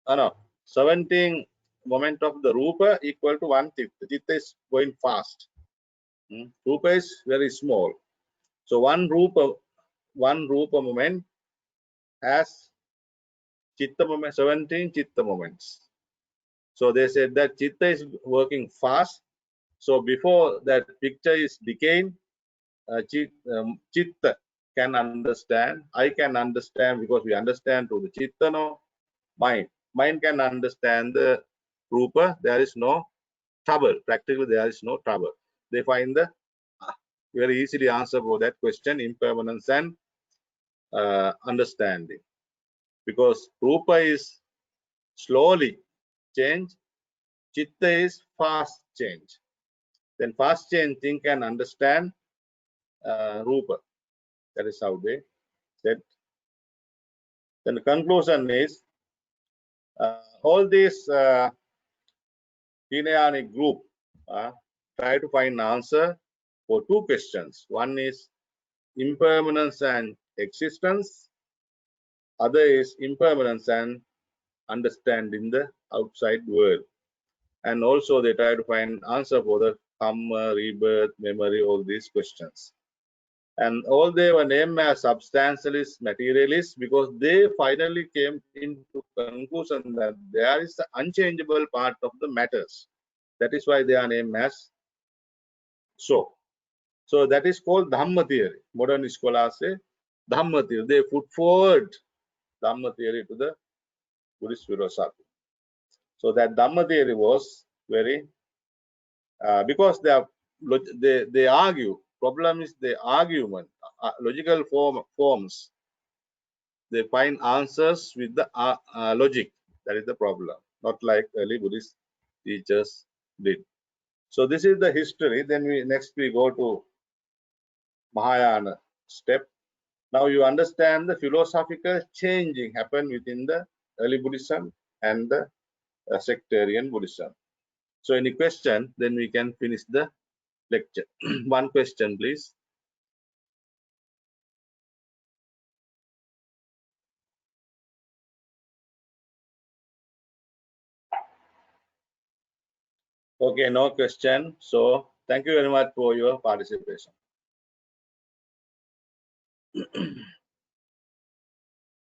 No, 17 moment of the Rupa equal to 1 Chitta. Chitta is going fast. Rupa is very small. So one Rupa moment has Chitta moment, 17 Chitta moments. So they said that Chitta is working fast. So before that picture is decaying, Chitta can understand. I can understand because we understand through the Chitta, no mind. Mind can understand the Rupa. There is no trouble. Practically, there is no trouble. They find the very easily answer for that question: impermanence and understanding. Because Rupa is slowly change, Chitta is fast change. Then fast change thing can understand Rupa. That is how they said. Then the conclusion is all these Hinayanic group try to find answer for two questions. One is impermanence and existence. Other is impermanence and understanding the outside world. And also they try to find answer for the karma, rebirth, memory, all these questions. And all they were named as substantialists, materialists, because they finally came into conclusion that there is the unchangeable part of the matters. That is why they are named as so. So that is called Dhamma theory. Modern scholars say Dhamma theory. They put forward Dhamma theory to the Buddhist philosophy. So that Dhamma theory was very because they argue. Problem is the argument, logical forms. They find answers with the logic. That is the problem. Not like early Buddhist teachers did. So this is the history. Then next we go to Mahayana step. Now you understand the philosophical changing happened within the early Buddhism and the sectarian Buddhism. So any question, then we can finish the lecture. One question, please. Okay, no question. So thank you very much for your participation.